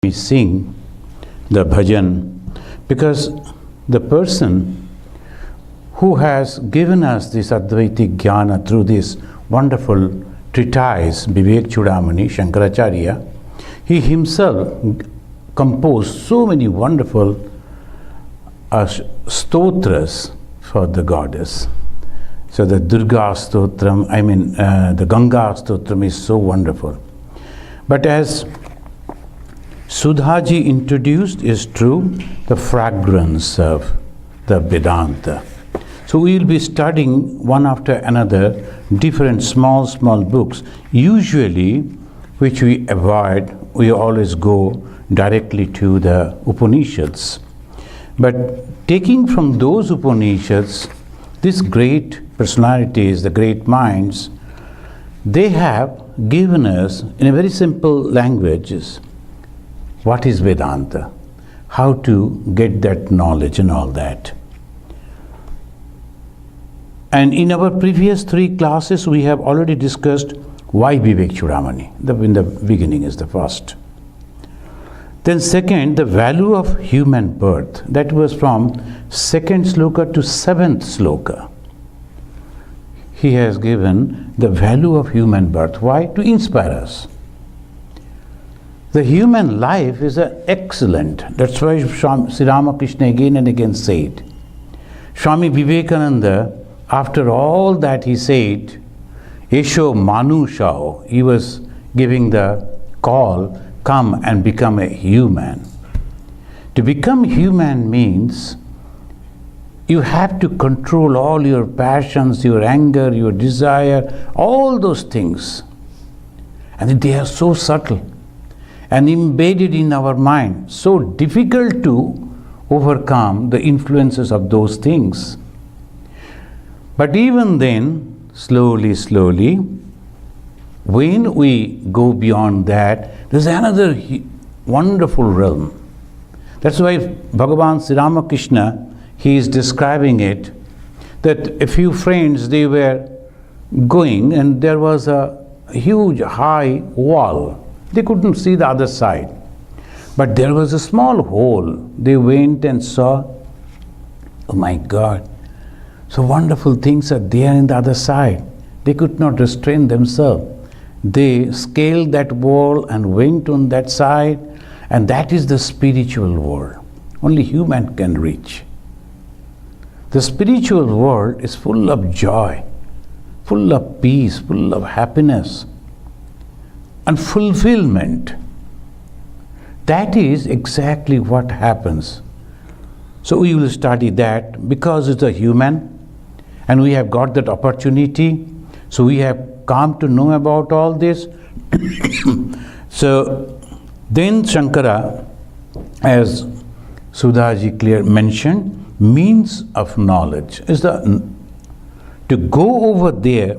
we sing the bhajan, because the person who has given us this Advaitic Jnana through this wonderful treatise, Vivekachudamani, Shankaracharya, he himself composed so many wonderful stotras for the goddess. So the Durga Stotram, the Ganga Stotram is so wonderful. But as Sudhaji introduced, is true, the fragrance of the Vedanta. So we will be studying one after another different small books, usually which we avoid. We always go directly to the Upanishads. But taking from those Upanishads, these great personalities, the great minds, they have given us in a very simple language what is Vedanta, how to get that knowledge and all that. And in our previous 3 classes, we have already discussed why Vivekachudamani. In the beginning is the first. Then second, the value of human birth. That was from 2nd sloka to 7th sloka. He has given the value of human birth. Why? To inspire us. The human life is excellent. That's why Sri Ramakrishna again and again said. Swami Vivekananda, after all that he said, Esho Manushao, he was giving the call, come and become a human. To become human means you have to control all your passions, your anger, your desire, all those things. And they are so subtle and embedded in our mind, so difficult to overcome the influences of those things. But even then, slowly, when we go beyond that, there's another wonderful realm. That's why Bhagavan Sri Ramakrishna, he is describing it, that a few friends, they were going and there was a huge high wall. They couldn't see the other side. But there was a small hole. They went and saw, oh my God, so wonderful things are there in the other side. They could not restrain themselves. They scaled that wall and went on that side, and that is the spiritual world. Only human can reach. The spiritual world is full of joy, full of peace, full of happiness and fulfillment. That is exactly what happens. So we will study that because it's a human and we have got that opportunity. So we have come to know about all this. So then Shankara, as Sudhaji clear mentioned, means of knowledge is to go over there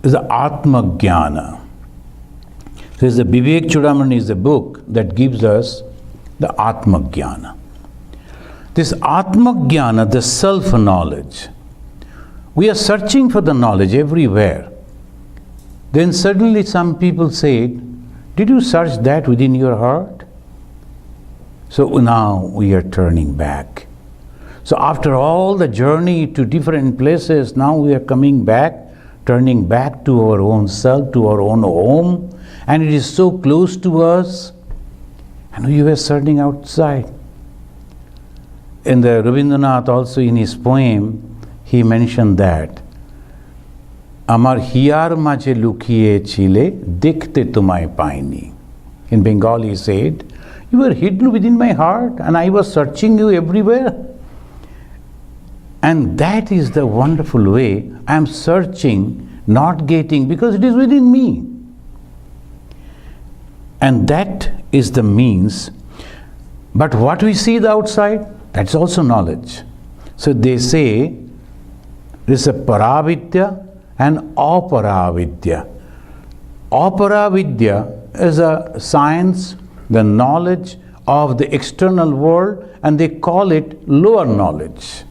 is the Atma Jnana. So the Vivekachudamani is the book that gives us the Atma Jnana. This Atma Jnana, the self-knowledge, we are searching for the knowledge everywhere. Then suddenly some people said, did you search that within your heart? So now we are turning back. So after all the journey to different places, now we are coming back, turning back to our own self, to our own home, and it is so close to us, and we were searching outside. In the Rabindranath also in his poem, he mentioned that Amar hiyar maje lukiye chile dekhte tumai paini. In Bengali he said, you were hidden within my heart and I was searching you everywhere. And that is the wonderful way. I am searching, not getting, because it is within me. And that is the means. But what we see the outside, that's also knowledge. So they say, there is a paravidya and aparavidya. Aparavidya is a science, the knowledge of the external world, and they call it lower knowledge.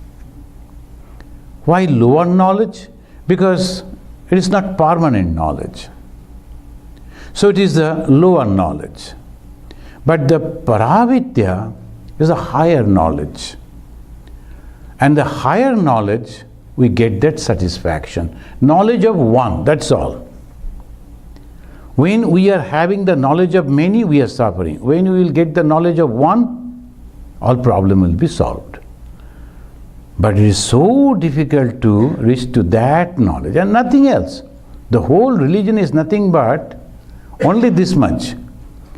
Why lower knowledge? Because it is not permanent knowledge. So it is the lower knowledge. But the Paravidya is a higher knowledge. And the higher knowledge, we get that satisfaction. Knowledge of one, that's all. When we are having the knowledge of many, we are suffering. When we will get the knowledge of one, all problem will be solved. But it is so difficult to reach to that knowledge and nothing else. The whole religion is nothing but only this much,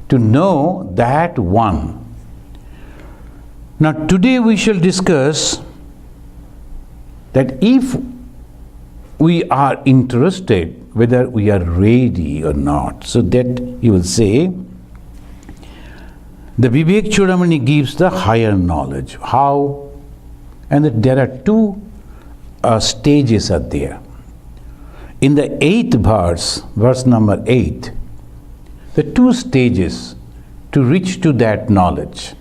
to know that one. Now today we shall discuss that if we are interested, whether we are ready or not. So that you will say, the Vivekachudamani gives the higher knowledge. How? And that there are two stages are there. In the 8th verse, verse number 8, the two stages to reach to that knowledge.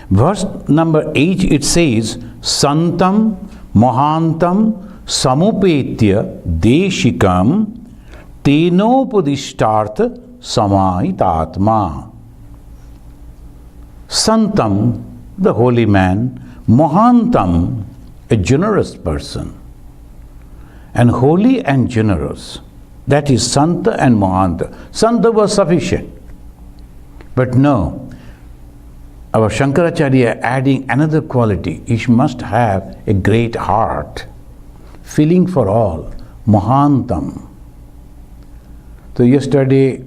Verse number 8, it says, Santam Mohantam Samupetya Deshikam Tenopudishtartha Samaitatma. Santam, the holy man, Mohantam, a generous person. And holy and generous, that is Santa and Mohanta. Santa was sufficient. But no, our Shankaracharya adding another quality. He must have a great heart, feeling for all, Mohantam. So yesterday,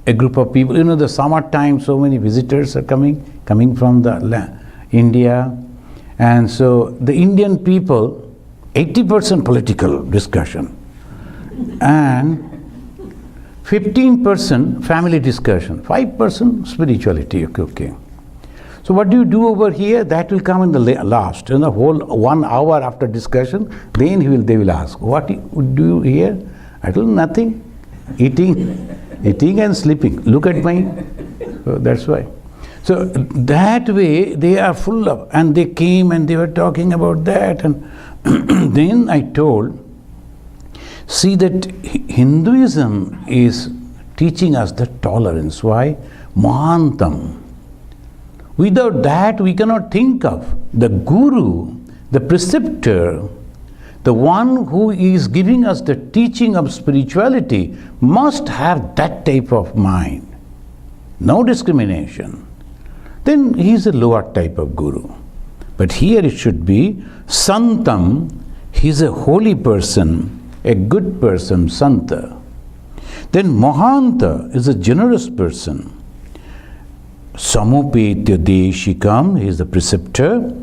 a group of people, the summer time, so many visitors are coming from the India. And so the Indian people, 80% political discussion and 15% family discussion, 5% spirituality. Okay. So what do you do over here? That will come in the last, in the whole 1 hour after discussion. Then they will ask, what do you here? I told nothing, eating and sleeping. Look at me. So that's why. So that way they are full of, and they came and they were talking about that, and then I told, see that Hinduism is teaching us the tolerance. Why? Mohantam. Without that we cannot think of. The guru, the preceptor, the one who is giving us the teaching of spirituality must have that type of mind. No discrimination. Then he is a lower type of guru. But here it should be Santam, he is a holy person, a good person, Santa. Then Mohanta is a generous person. Samupetya Deshikam, he is the preceptor.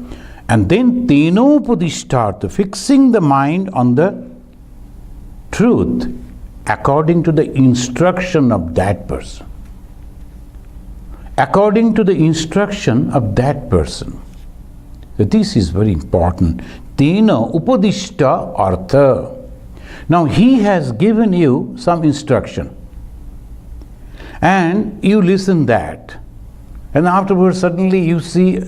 And then Tenopudishtartha, fixing the mind on the truth according to the instruction of that person. According to the instruction of that person. So this is very important. Tena upadishta artha. Now he has given you some instruction. And you listen that. And afterwards suddenly you see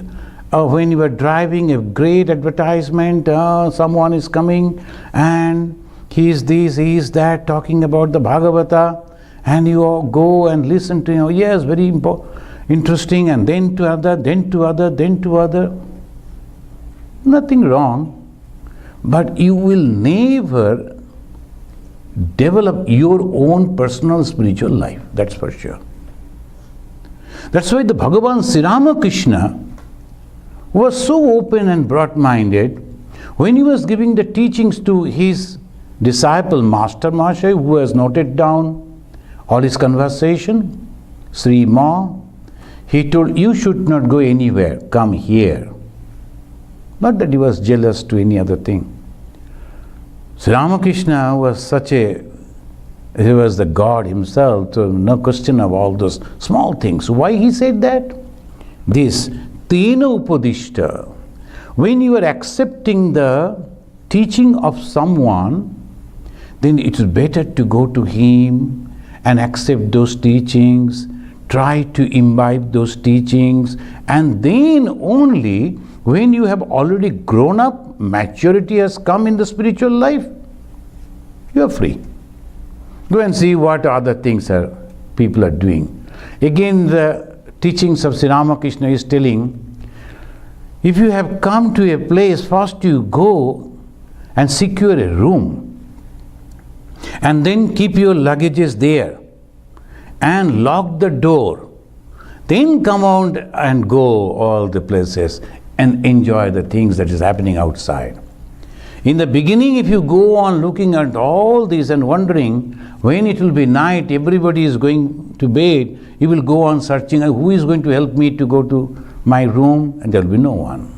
when you are driving a great advertisement, someone is coming and he is this, he is that, talking about the Bhagavata, and you all go and listen to him. Yes, very interesting, and then to other, then to other, then to other. Nothing wrong, but you will never develop your own personal spiritual life, that's for sure. That's why the Bhagavan Sri Ramakrishna was so open and broad-minded when he was giving the teachings to his disciple Master Mahasaya, who has noted down all his conversation, Sri Ma. He told, you should not go anywhere, come here. Not that he was jealous to any other thing. Sri Ramakrishna was he was the God himself, so no question of all those small things. Why he said that? This, Tena Upadishta. When you are accepting the teaching of someone, then it is better to go to him and accept those teachings, try to imbibe those teachings, and then only when you have already grown up, maturity has come in the spiritual life, you are free. Go and see what other things people are doing. Again, the teachings of Sri Ramakrishna is telling, if you have come to a place, first you go and secure a room and then keep your luggages there and lock the door. Then come out and go all the places and enjoy the things that is happening outside. In the beginning, if you go on looking at all this and wondering when it will be night, everybody is going to bed, you will go on searching, who is going to help me to go to my room? And there will be no one.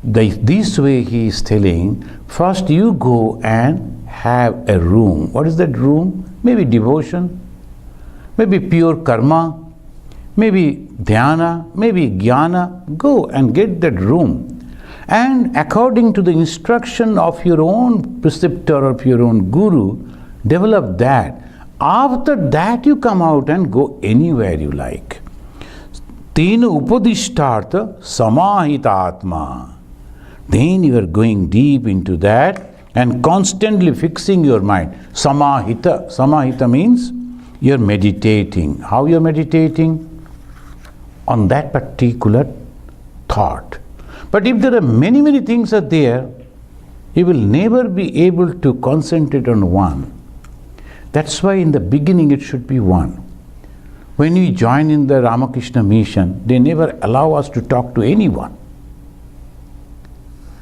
This way he is telling, first you go and have a room. What is that room? Maybe devotion, maybe pure karma, maybe dhyana, maybe jnana. Go and get that room. And according to the instruction of your own preceptor or of your own guru, develop that. After that you come out and go anywhere you like. Tena upadishtartha samahita atma. Then you are going deep into that and constantly fixing your mind. Samahita. Samahita means you are meditating. How you are meditating? On that particular thought. But if there are many things are there, you will never be able to concentrate on one. That's why in the beginning it should be one. When we join in the Ramakrishna mission, they never allow us to talk to anyone.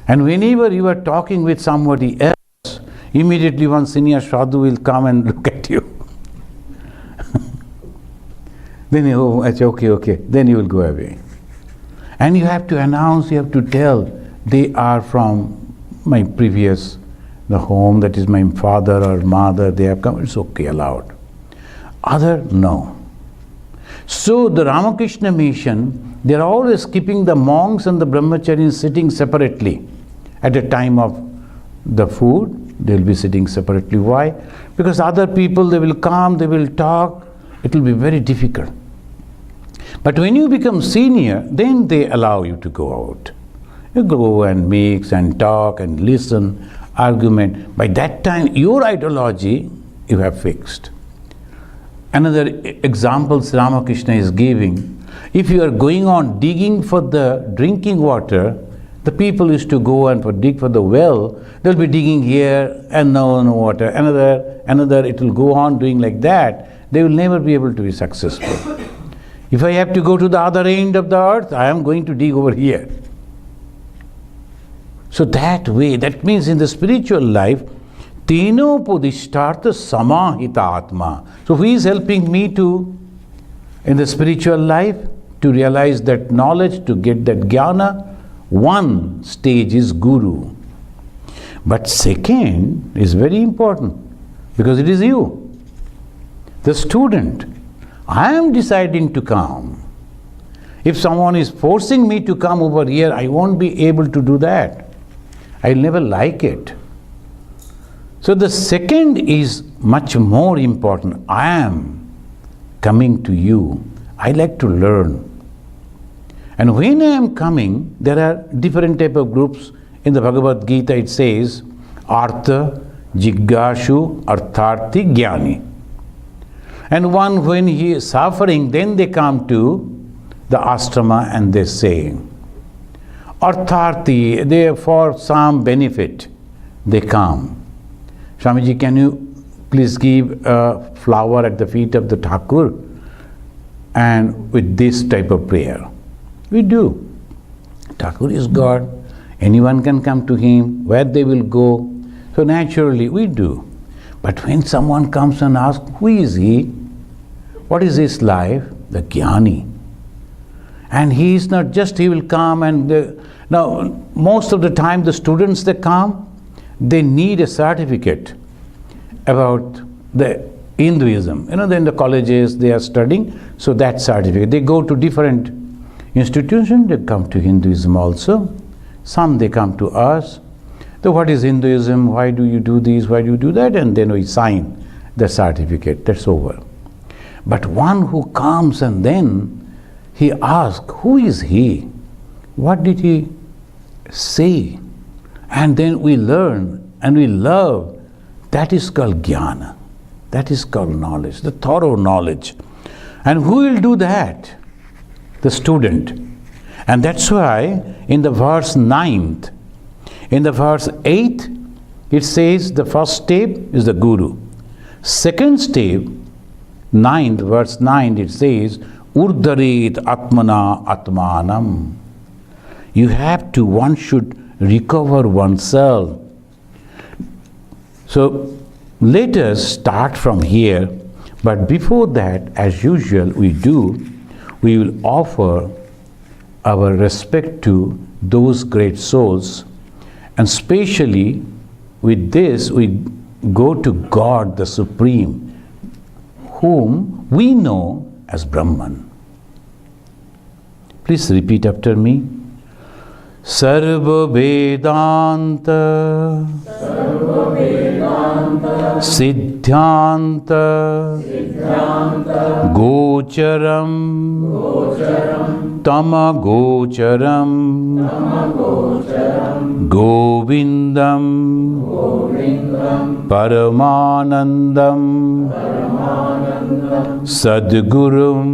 And whenever you are talking with somebody else, immediately one senior sadhu will come and look at you. Then you, oh, it's okay, then you will go away. And you have to announce, you have to tell, they are from my previous the home, that is my father or mother, they have come, it's okay, allowed. Other, no. So the Ramakrishna mission, they are always keeping the monks and the brahmacharis sitting separately. At the time of the food, they will be sitting separately. Why? Because other people, they will come, they will talk, it will be very difficult. But when you become senior, then they allow you to go out. You go and mix and talk and listen, argument. By that time, your ideology you have fixed. Another example Sri Ramakrishna is giving, if you are going on digging for the drinking water, the people used to go and dig for the well, they'll be digging here and no water, another, it will go on doing like that. They will never be able to be successful. If I have to go to the other end of the earth, I am going to dig over here. So that way, that means in the spiritual life, teno podishtartha samahita atma. So who is helping me to, in the spiritual life, to realize that knowledge, to get that jnana? One stage is guru. But second is very important, because it is you, the student. I am deciding to come. If someone is forcing me to come over here, I won't be able to do that. I'll never like it. So the second is much more important. I am coming to you. I like to learn. And when I am coming, there are different type of groups. In the Bhagavad Gita it says, Artha, Jiggashu, Artharthi, Jnani. And one, when he is suffering, then they come to the ashrama and they say, Artharthi, they for some benefit, they come. Swamiji, can you please give a flower at the feet of the Thakur? And with this type of prayer. We do. Thakur is God. Anyone can come to him, where they will go. So naturally we do. But when someone comes and asks, who is he? What is his life? The jnani. And he is not just, he will come and, now most of the time the students that come, they need a certificate about the Hinduism. You know, in the colleges they are studying, so that certificate. They go to different institutions, they come to Hinduism also. Some they come to us. So what is Hinduism? Why do you do this? Why do you do that? And then we sign the certificate. That's over. But one who comes and then he asks, who is he? What did he say? And then we learn and we love. That is called jnana. That is called knowledge, the thorough knowledge. And who will do that? the student. And that's why in the verse 9th, in the verse 8th, it says the first step is the Guru. Second step, 9th, verse 9, it says, Urdharet Atmana Atmanam. You have to, one should recover oneself. So let us start from here, but before that, as usual we will offer our respect to those great souls, and especially with this we go to God the Supreme, whom we know as Brahman. Please repeat after me. Sarva Vedanta Siddhanta Gocharam Tama Gocharam Govindam Paramanandam Sadgurum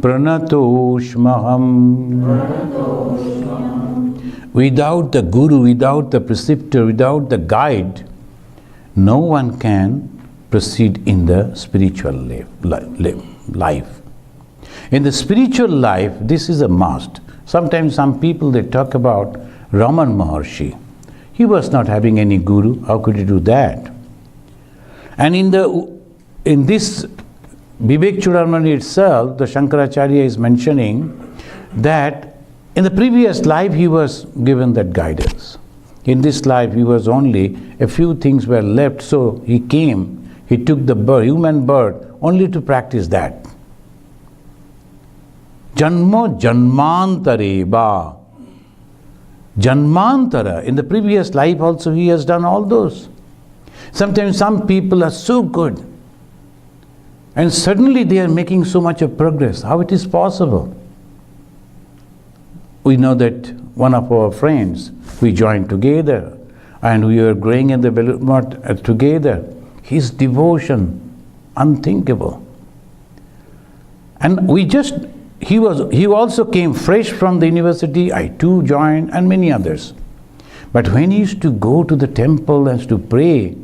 Pranatoshmaham. Without the Guru, without the preceptor, without the guide, no one can proceed in the spiritual life. In the spiritual life, this is a must. Sometimes some people, they talk about Raman Maharshi. He was not having any Guru. How could he do that? And in this Vivekachudamani itself, the Shankaracharya is mentioning that in the previous life he was given that guidance. In this life he was only, a few things were left, so he came, he took the human birth only to practice that. Janma Janmantare Ba. Janmantara, in the previous life also he has done all those. Sometimes some people are so good and suddenly they are making so much of progress. How it is possible? We know that one of our friends, we joined together and we were growing in the Vedanta together. His devotion, unthinkable. And he also came fresh from the university, I too joined, and many others. But when he used to go to the temple and to pray,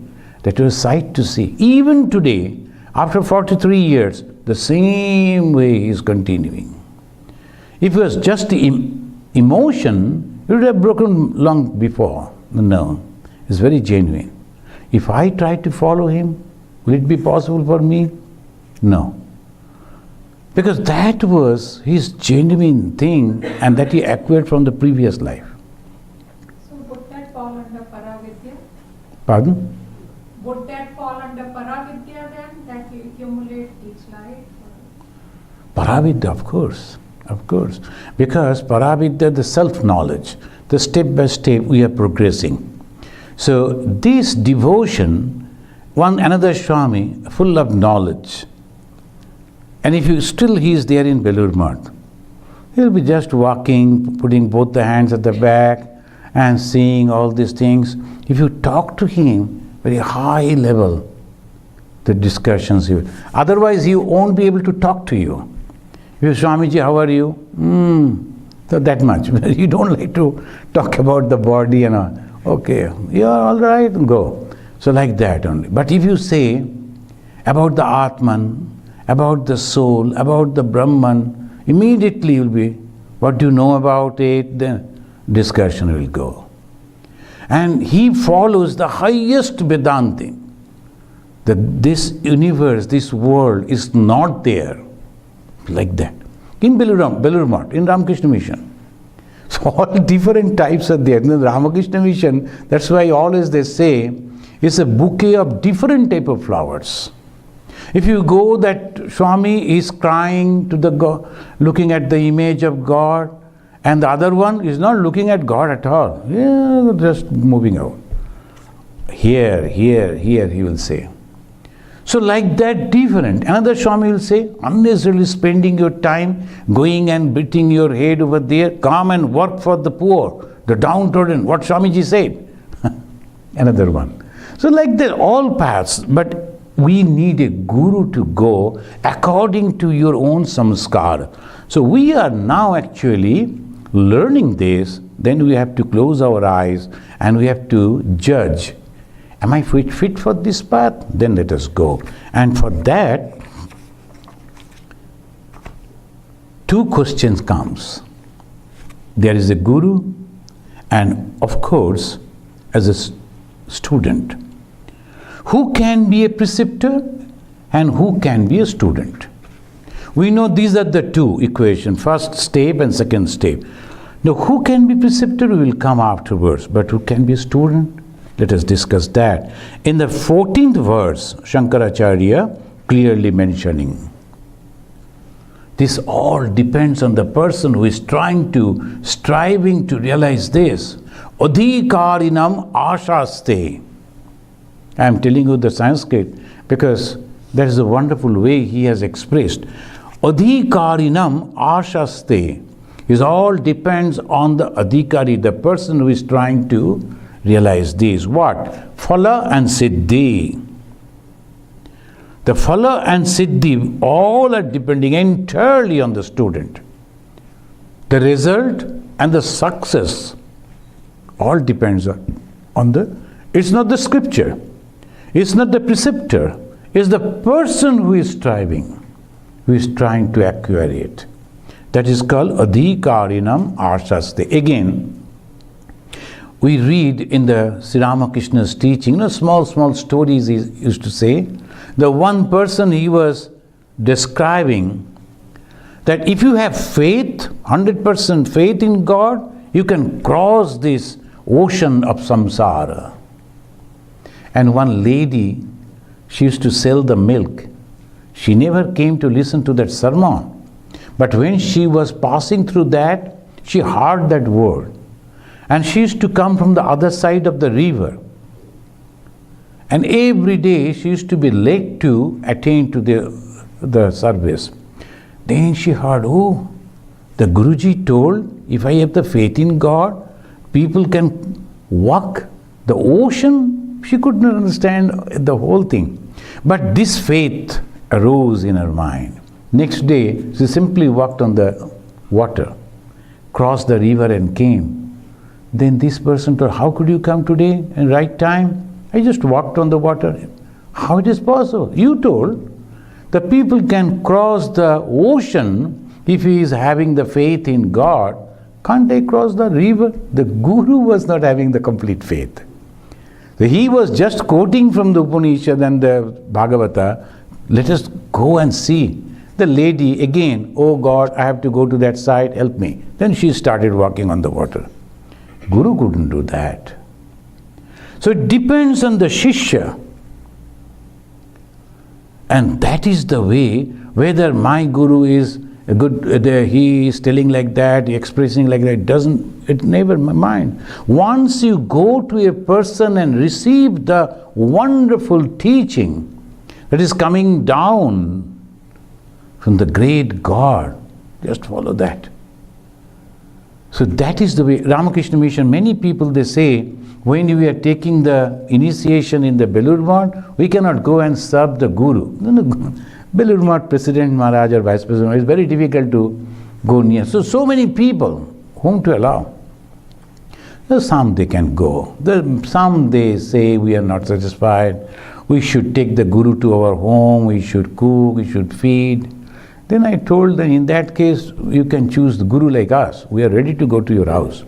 that was a sight to see. Even today, after 43 years, the same way he is continuing. If it was just the emotion, it would have broken long before. No, it's very genuine. If I try to follow him, will it be possible for me? No. Because that was his genuine thing and that he acquired from the previous life. So would that fall under Paravidya? Pardon? Would that fall under Paravidya then, that you accumulate each life? Paravidya, of course. Because Paravidya, the self-knowledge, the step by step we are progressing. So this devotion, another Swami, full of knowledge, and if he is there in Belur Math, he'll be just walking, putting both the hands at the back and seeing all these things. If you talk to him, very high level, the discussions. Otherwise, he won't be able to talk to you. If Swamiji, how are you? So that much. You don't like to talk about the body and all. Okay, you're all right, go. So like that only. But if you say about the Atman, about the soul, about the Brahman, immediately you'll be, what do you know about it? Then discussion will go. And he follows the highest Vedanta, that this universe, this world is not there, like that. In Belur Math, in Ramakrishna Mission. So all different types are there. In the Ramakrishna Mission, that's why always they say, it's a bouquet of different type of flowers. If you go, that Swami is crying to the God, looking at the image of God, and the other one is not looking at God at all. Yeah, just moving out. Here, he will say. So like that, different. Another Swami will say, unnecessarily spending your time going and beating your head over there, come and work for the poor, the downtrodden, what Swamiji said. Another one. So like that, all paths, but we need a guru to go according to your own samskara. So we are now actually learning this, then we have to close our eyes and we have to judge. Am I fit for this path? Then let us go. And for that, two questions comes. There is a guru and of course as a student. Who can be a preceptor and who can be a student? We know these are the two equations, first step and second step. Now who can be preceptor will come afterwards, but who can be a student? Let us discuss that. In the 14th verse, Shankaracharya clearly mentioning, this all depends on the person who is striving to realize this. Adhikarinam ashaste. I am telling you the Sanskrit because that is a wonderful way he has expressed. Adhikarinam ashaste. It all depends on the adhikari, the person who is trying to realize this. What? Phala and siddhi. The phala and siddhi all are depending entirely on the student. The result and the success all depends on the, it's not the scripture, it's not the preceptor, it's the person who is striving, who is trying to acquire it. That is called adhikarinam ashaste. Again, we read in the Sri Ramakrishna's teaching, small stories he used to say. The one person he was describing that if you have faith, 100% faith in God, you can cross this ocean of samsara. And one lady, she used to sell the milk. She never came to listen to that sermon. But when she was passing through that, she heard that word. And she used to come from the other side of the river. And every day she used to be late to attain to the service. Then she heard, oh, the Guruji told, if I have the faith in God, people can walk the ocean. She could not understand the whole thing. But this faith arose in her mind. Next day, she simply walked on the water, crossed the river and came. Then this person told, how could you come today in right time? I just walked on the water. How it is possible? You told the people can cross the ocean if he is having the faith in God. Can't they cross the river? The Guru was not having the complete faith. So he was just quoting from the Upanishad and the Bhagavata. Let us go and see. The lady again, oh God, I have to go to that side, help me. Then she started walking on the water. Guru couldn't do that. So it depends on the Shishya. And that is the way, whether my Guru is a good, he is telling like that, expressing like that, it never mind. Once you go to a person and receive the wonderful teaching that is coming down from the great God, just follow that. So that is the way. Ramakrishna Mission, many people they say, when we are taking the initiation in the Belur Math, we cannot go and serve the Guru. No, Belur Math President Maharaj or Vice President, it's very difficult to go near. So many people, whom to allow? Some they can go. Some they say we are not satisfied. We should take the Guru to our home, we should cook, we should feed. Then I told them, in that case, you can choose the Guru like us. We are ready to go to your house.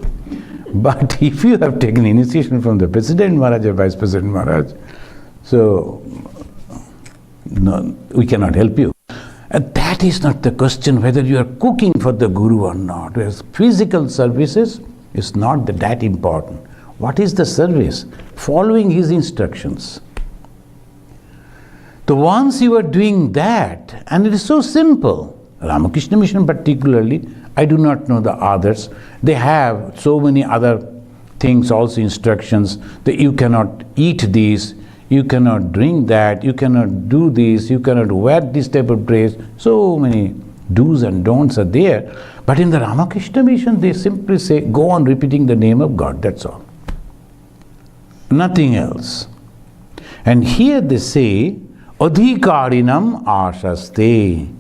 But if you have taken initiation from the President Maharaj or Vice President Maharaj, so no, we cannot help you. And that is not the question whether you are cooking for the Guru or not. Whereas physical services is not that important. What is the service? Following his instructions. So once you are doing that, and it is so simple, Ramakrishna Mission particularly, I do not know the others, they have so many other things, also instructions, that you cannot eat this, you cannot drink that, you cannot do this, you cannot wear this type of dress. So many do's and don'ts are there. But in the Ramakrishna Mission, they simply say, go on repeating the name of God, that's all. Nothing else. And here they say, Adhikarinam ashaste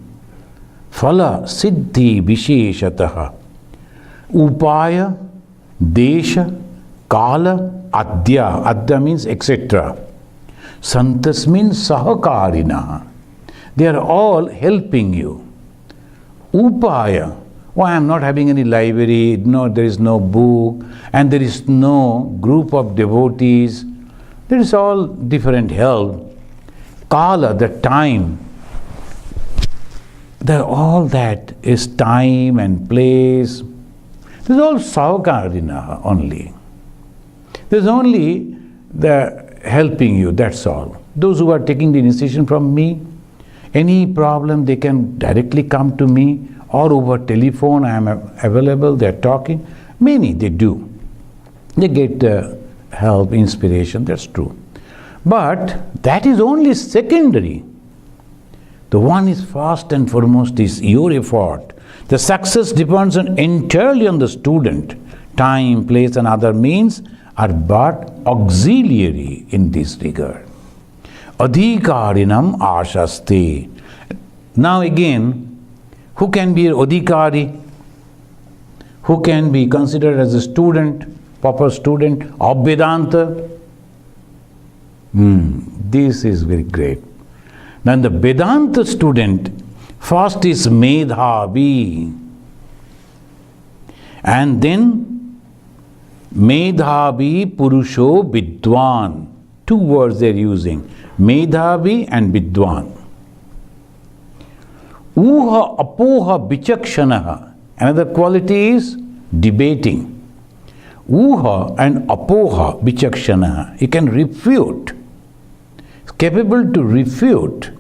phala siddhi visheshataha upaya desha kala adya means etc. Santasmin sahakarina. They are all helping you. Upaya. Oh, I am not having any library, no, there is no book, and there is no group of devotees. There is all different help. Kala, the time. All that is time and place. This is all sahakarina only. There is only the helping you, that's all. Those who are taking the initiation from me, any problem they can directly come to me, or over telephone I am available, they are talking. Many they do. They get help, inspiration, that's true. But that is only secondary. The one is first and foremost is your effort. The success depends entirely on the student. Time, place and other means are but auxiliary in this regard. Adhikarinam ashaste. Now again, who can be an adhikari? Who can be considered as a student, proper student of Vedanta? This is very great. Now the Vedanta student, first is Medhavi, and then Medhavi Purusho Vidwan. Two words they are using, Medhavi and Vidwan. Uha apoha bichakshanaha. Another quality is debating. Uha and apoha bichakshanaha. He can refute. He's capable to refute.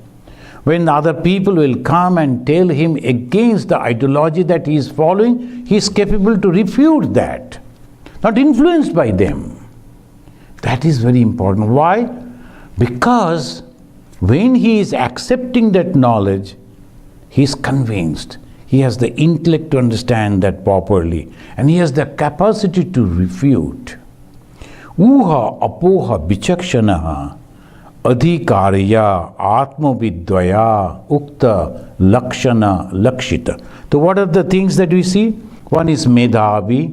When other people will come and tell him against the ideology that he is following, he is capable to refute that. Not influenced by them. That is very important. Why? Because when he is accepting that knowledge, he is convinced. He has the intellect to understand that properly. And he has the capacity to refute. Uha apoha bichakshanaha adhikarya atmavidvaya ukta lakshana lakshita. So what are the things that we see? One is Medhavi,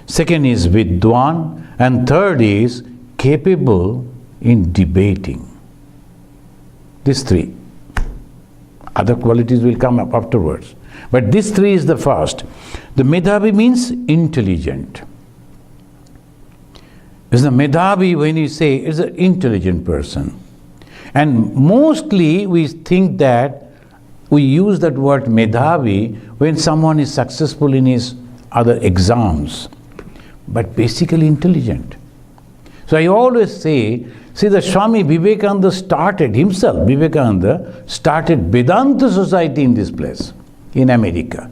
second is Vidwan, and third is capable in debating. These three. Other qualities will come up afterwards. But these three is the first. The Medhavi means intelligent. Is the Medhavi, when you say, is an intelligent person. And mostly we think that we use that word Medhavi when someone is successful in his other exams. But basically intelligent. So I always say, see, the Swami Vivekananda started himself, Vivekananda started Vedanta Society in this place, in America.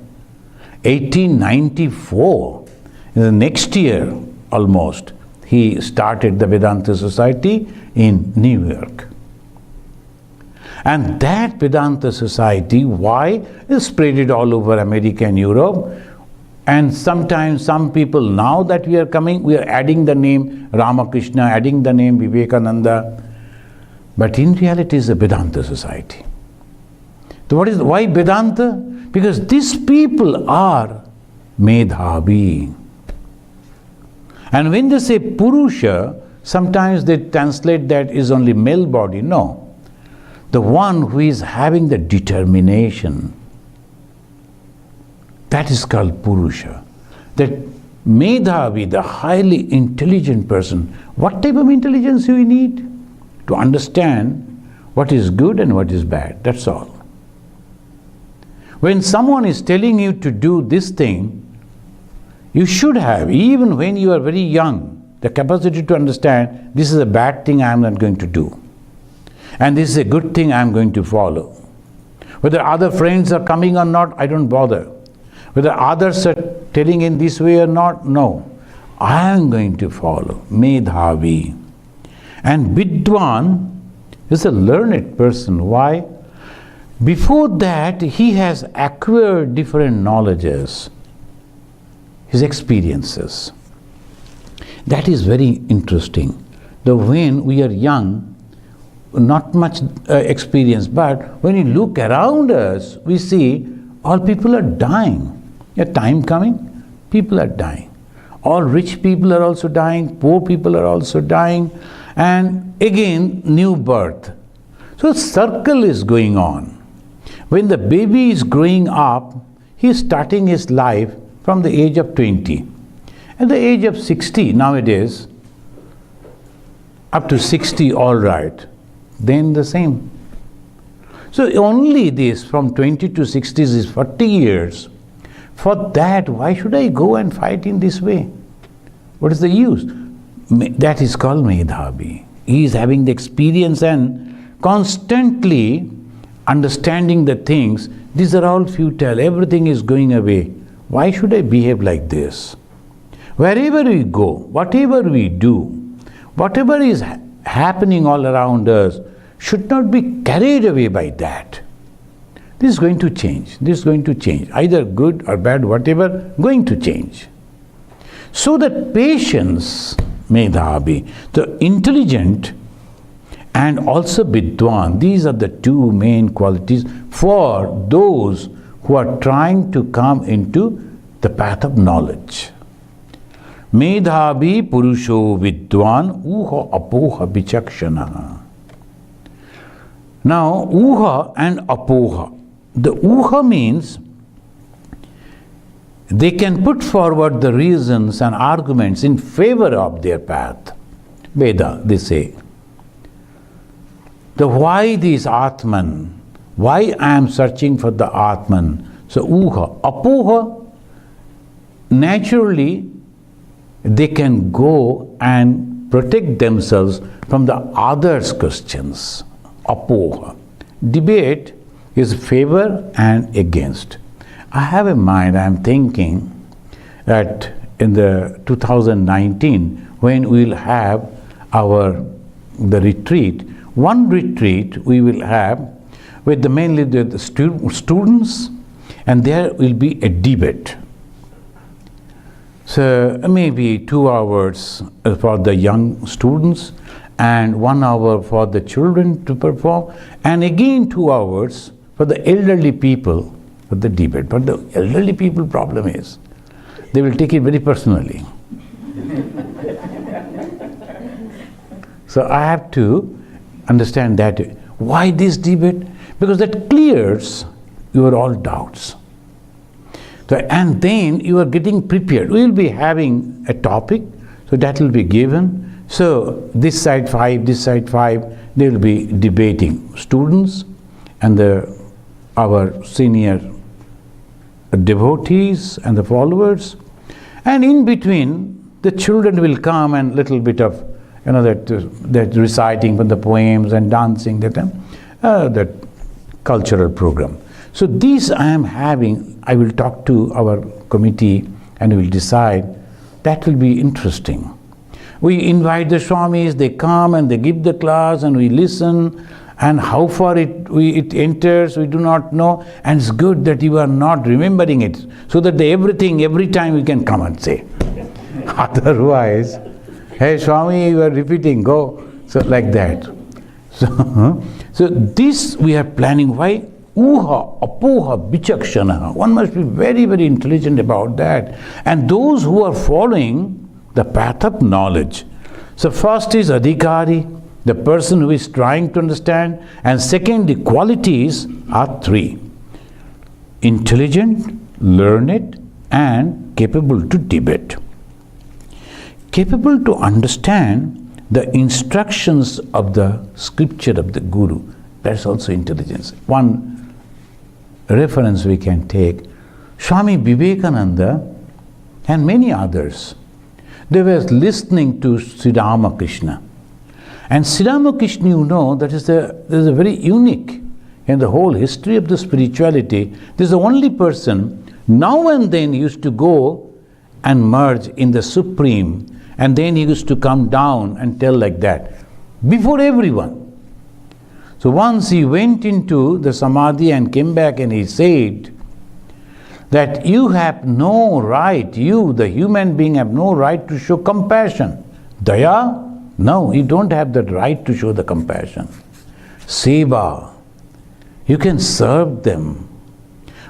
1894, in the next year almost, he started the Vedanta Society in New York. And that Vedanta Society, why? It spread it all over America and Europe. And sometimes some people, now that we are coming, we are adding the name Ramakrishna, adding the name Vivekananda. But in reality, it's a Vedanta Society. So why Vedanta? Because these people are Medhavi. And when they say Purusha, sometimes they translate that is only male body. No. The one who is having the determination. That is called Purusha. That Medhavi, the highly intelligent person, what type of intelligence do we need? To understand what is good and what is bad, that's all. When someone is telling you to do this thing, you should have, even when you are very young, the capacity to understand this is a bad thing I am not going to do. And this is a good thing I am going to follow. Whether other friends are coming or not, I don't bother. Whether others are telling in this way or not, no. I am going to follow. Medhavi. And Vidwan is a learned person. Why? Before that, he has acquired different knowledges, his experiences. That is very interesting. Though when we are young, not much experience, but when you look around us, we see all people are dying. A time coming, people are dying. All rich people are also dying, poor people are also dying, and again, new birth. So circle is going on. When the baby is growing up, he is starting his life from the age of 20. At the age of 60 nowadays, up to 60, all right, then the same. So only this, from 20 to 60 is 40 years. For that, why should I go and fight in this way? What is the use? That is called Medhavi. He is having the experience and constantly understanding the things. These are all futile. Everything is going away. Why should I behave like this? Wherever we go, whatever we do, whatever is happening all around us, should not be carried away by that. This is going to change. This is going to change. Either good or bad, whatever, going to change. So that patience, Medhavi, the intelligent and also Vidwan, these are the two main qualities for those who are trying to come into the path of knowledge. Medhavi Purusho Vidwan Uha Apoha Vichakshana. Now, Uha and Apoha. The Uha means they can put forward the reasons and arguments in favor of their path. Veda, they say. The why this Atman, why I am searching for the Atman. So Uha. Apoha, naturally, they can go and protect themselves from the others' questions. Apoha. Debate is favor and against. I have in mind, I am thinking that in the 2019, when we will have the retreat, one retreat we will have with mainly the students, and there will be a debate. So maybe 2 hours for the young students and 1 hour for the children to perform, and again 2 hours for the elderly people for the debate. But the elderly people problem is, they will take it very personally. So I have to understand that. Why this debate? Because that clears your all doubts. So, and then you are getting prepared. We will be having a topic, so that will be given. So this side 5, this side 5, they will be debating. Students and our senior devotees and the followers. And in between, the children will come and little bit of, that reciting from the poems and dancing, that cultural program. So these I am having, I will talk to our committee and we will decide. That will be interesting. We invite the Swamis, they come and they give the class and we listen, and how far it enters, we do not know, and it's good that you are not remembering it, so that everything, every time we can come and say. Otherwise, hey Swami, you are repeating, go, so like that. So this we are planning. Why? Uha, apoha, vichakshana. One must be very, very intelligent about that. And those who are following the path of knowledge. So first is adhikari, the person who is trying to understand. And second, the qualities are 3. Intelligent, learned, and capable to debate. Capable to understand the instructions of the scripture of the Guru. That's also intelligence. One reference we can take, Swami Vivekananda and many others, they were listening to Sri Ramakrishna. And Sri Ramakrishna, you know, that is a very unique in the whole history of the spirituality. This is the only person now and then used to go and merge in the Supreme, and then he used to come down and tell like that, before everyone. So once he went into the Samadhi and came back and he said that you have no right, you the human being have no right to show compassion. Daya? No, you don't have that right to show the compassion. seva. You can serve them.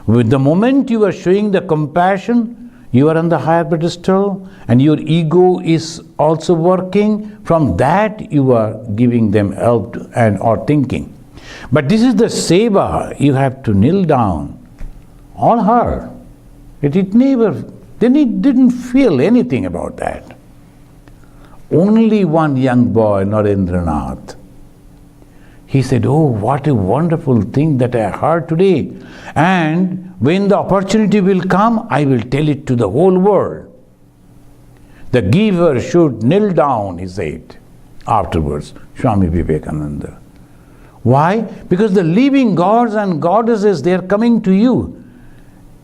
With the moment you are showing the compassion, you are on the higher pedestal and your ego is also working. From that you are giving them help and or thinking. But this is the seva. You have to kneel down on her. It never, then it didn't feel anything about that. Only one young boy, Narendranath, he said, oh, what a wonderful thing that I heard today. And when the opportunity will come, I will tell it to the whole world. The giver should kneel down, he said. Afterwards, Swami Vivekananda. Why? Because the living gods and goddesses, they are coming to you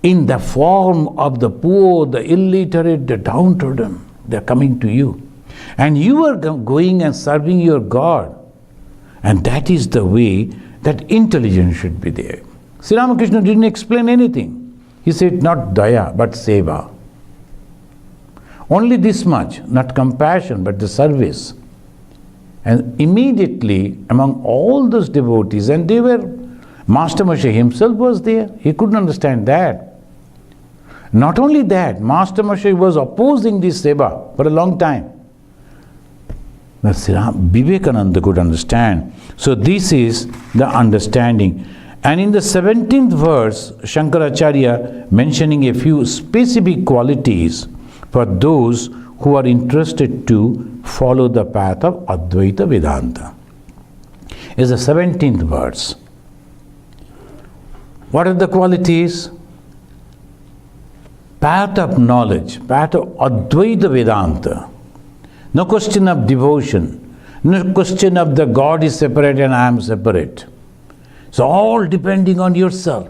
in the form of the poor, the illiterate, the downtrodden. They are coming to you. And you are going and serving your God. And that is the way that intelligence should be there. Sri Ramakrishna didn't explain anything. He said not daya but seva. Only this much, not compassion but the service. And immediately among all those devotees, and they were, Master Moshe himself was there. He couldn't understand that. Not only that, Master Moshe was opposing this seva for a long time. But Vivekananda could understand. So this is the understanding. And in the 17th verse, Shankaracharya mentioning a few specific qualities for those who are interested to follow the path of Advaita Vedanta. Is the 17th verse. What are the qualities? Path of knowledge, path of Advaita Vedanta. No question of devotion, no question of the God is separate and I am separate. It's all depending on yourself.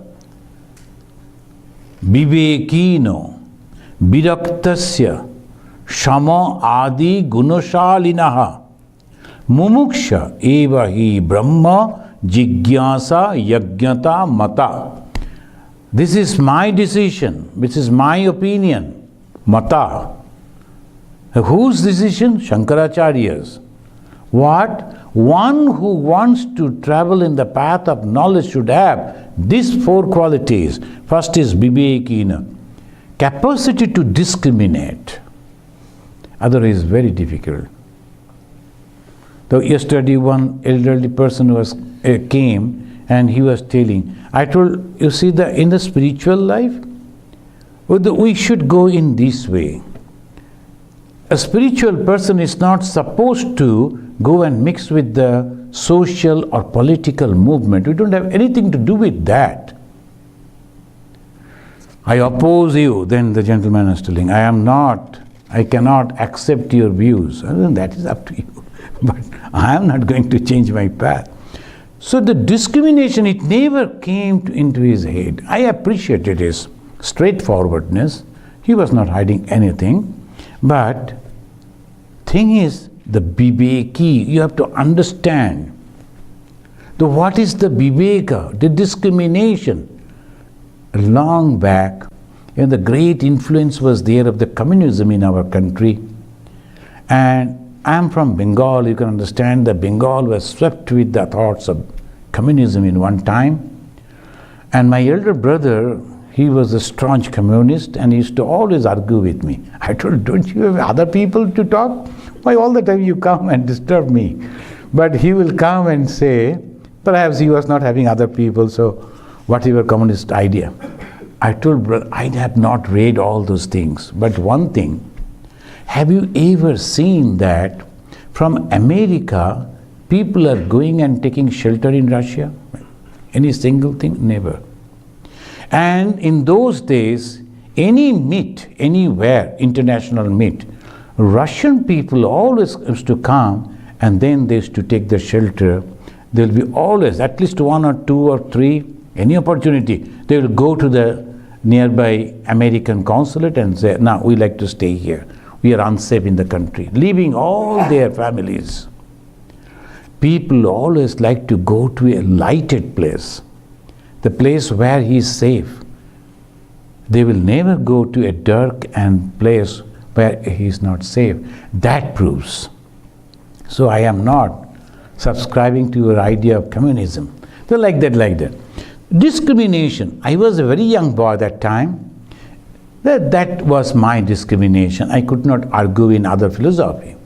Vivekino, viraktasya, shama adi gunashalinaha, mumuksha eva hi brahma jigyasa yajnata mata. This is my decision, this is my opinion, mata. Whose decision? Shankaracharya's. What? One who wants to travel in the path of knowledge should have these four qualities. First is Vivekina, capacity to discriminate. Otherwise, very difficult. So yesterday one elderly person came and he was telling, I told, you see, in the spiritual life, we should go in this way. A spiritual person is not supposed to go and mix with the social or political movement. We don't have anything to do with that. I oppose you. Then the gentleman is telling, I cannot accept your views. Then that is up to you. But I am not going to change my path. So the discrimination, it never came into his head. I appreciated his straightforwardness. He was not hiding anything. But thing is, the viveki, you have to understand. What is the viveka, the discrimination? Long back, the great influence was there of the communism in our country. And I am from Bengal, you can understand that Bengal was swept with the thoughts of communism in one time. And my elder brother, he was a staunch communist and he used to always argue with me. I told, don't you have other people to talk? Why all the time you come and disturb me? But he will come and say, perhaps he was not having other people, so whatever communist idea. I told, brother, I have not read all those things. But one thing, have you ever seen that from America, people are going and taking shelter in Russia? Any single thing? Never. And in those days, any meet, anywhere, international meet, Russian people always used to come and then they used to take the shelter. There will be always, at least one or two or three, any opportunity, they will go to the nearby American consulate and say, no, we like to stay here. We are unsafe in the country, leaving all their families. People always like to go to a lighted place, the place where he is safe. They will never go to a dark and place where he is not safe. That proves. So I am not subscribing to your idea of communism. They're like that, like that. Discrimination. I was a very young boy that time. That was my discrimination. I could not argue in other philosophy.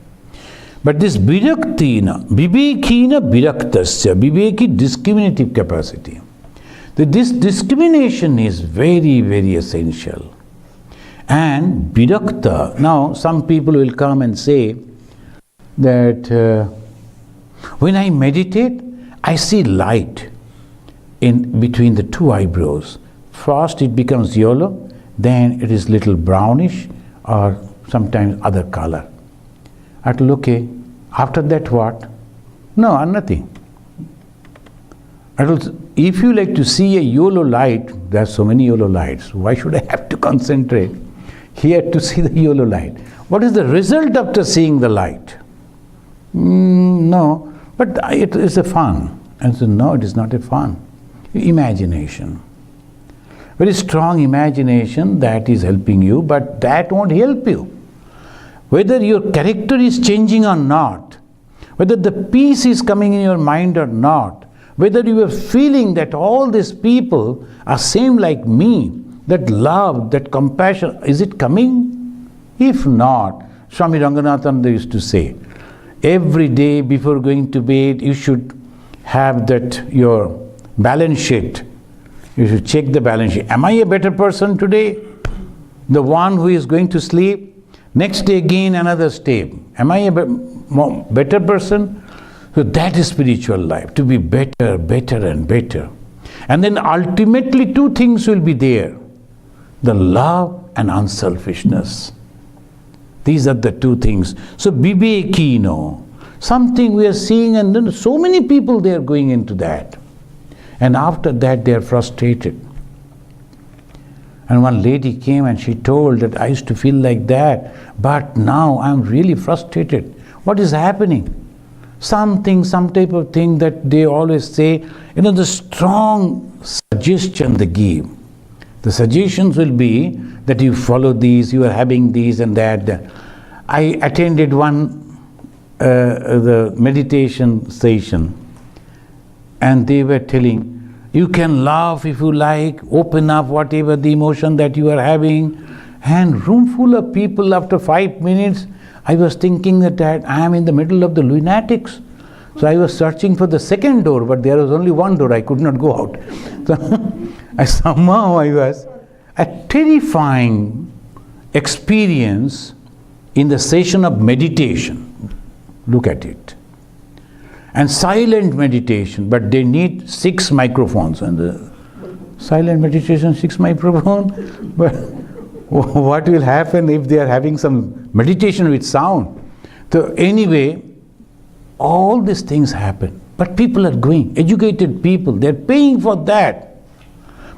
But this viraktina, vivekina viraktasya, viveki, discriminative capacity. This discrimination is very, very essential. And virakta, now some people will come and say that when I meditate, I see light in between the two eyebrows. First it becomes yellow, then it is little brownish or sometimes other color. I told, okay, after that what? No, nothing. I told, if you like to see a yellow light, there are so many yellow lights, why should I have to concentrate here to see the yellow light? What is the result after seeing the light? No, but it is a fun. I said, no, it is not a fun. Imagination. Very strong imagination that is helping you, but that won't help you. Whether your character is changing or not, whether the peace is coming in your mind or not, whether you are feeling that all these people are same like me, that love, that compassion, is it coming? If not, Swami Ranganathan used to say, every day before going to bed, you should have that your balance sheet. You should check the balance sheet. Am I a better person today? The one who is going to sleep? Next day again another step. Am I a better person? So that is spiritual life, to be better, better and better. And then ultimately two things will be there. The love and unselfishness. These are the two things. So vivekino, something we are seeing, and then so many people they are going into that. And after that they are frustrated. And one lady came and she told that I used to feel like that, but now I am really frustrated. What is happening? Some type of thing that they always say, the strong suggestion they give. The suggestions will be that you follow these, you are having these and that. I attended the meditation session, and they were telling, you can laugh if you like, open up whatever the emotion that you are having. And room full of people, after 5 minutes, I was thinking that I am in the middle of the lunatics. So I was searching for the second door, but there was only one door, I could not go out. So I was a terrifying experience in the session of meditation. Look at it. And silent meditation, but they need 6 microphones. And the silent meditation, 6 microphones. But what will happen if they are having some meditation with sound? So anyway, all these things happen. But people are going, educated people, they are paying for that.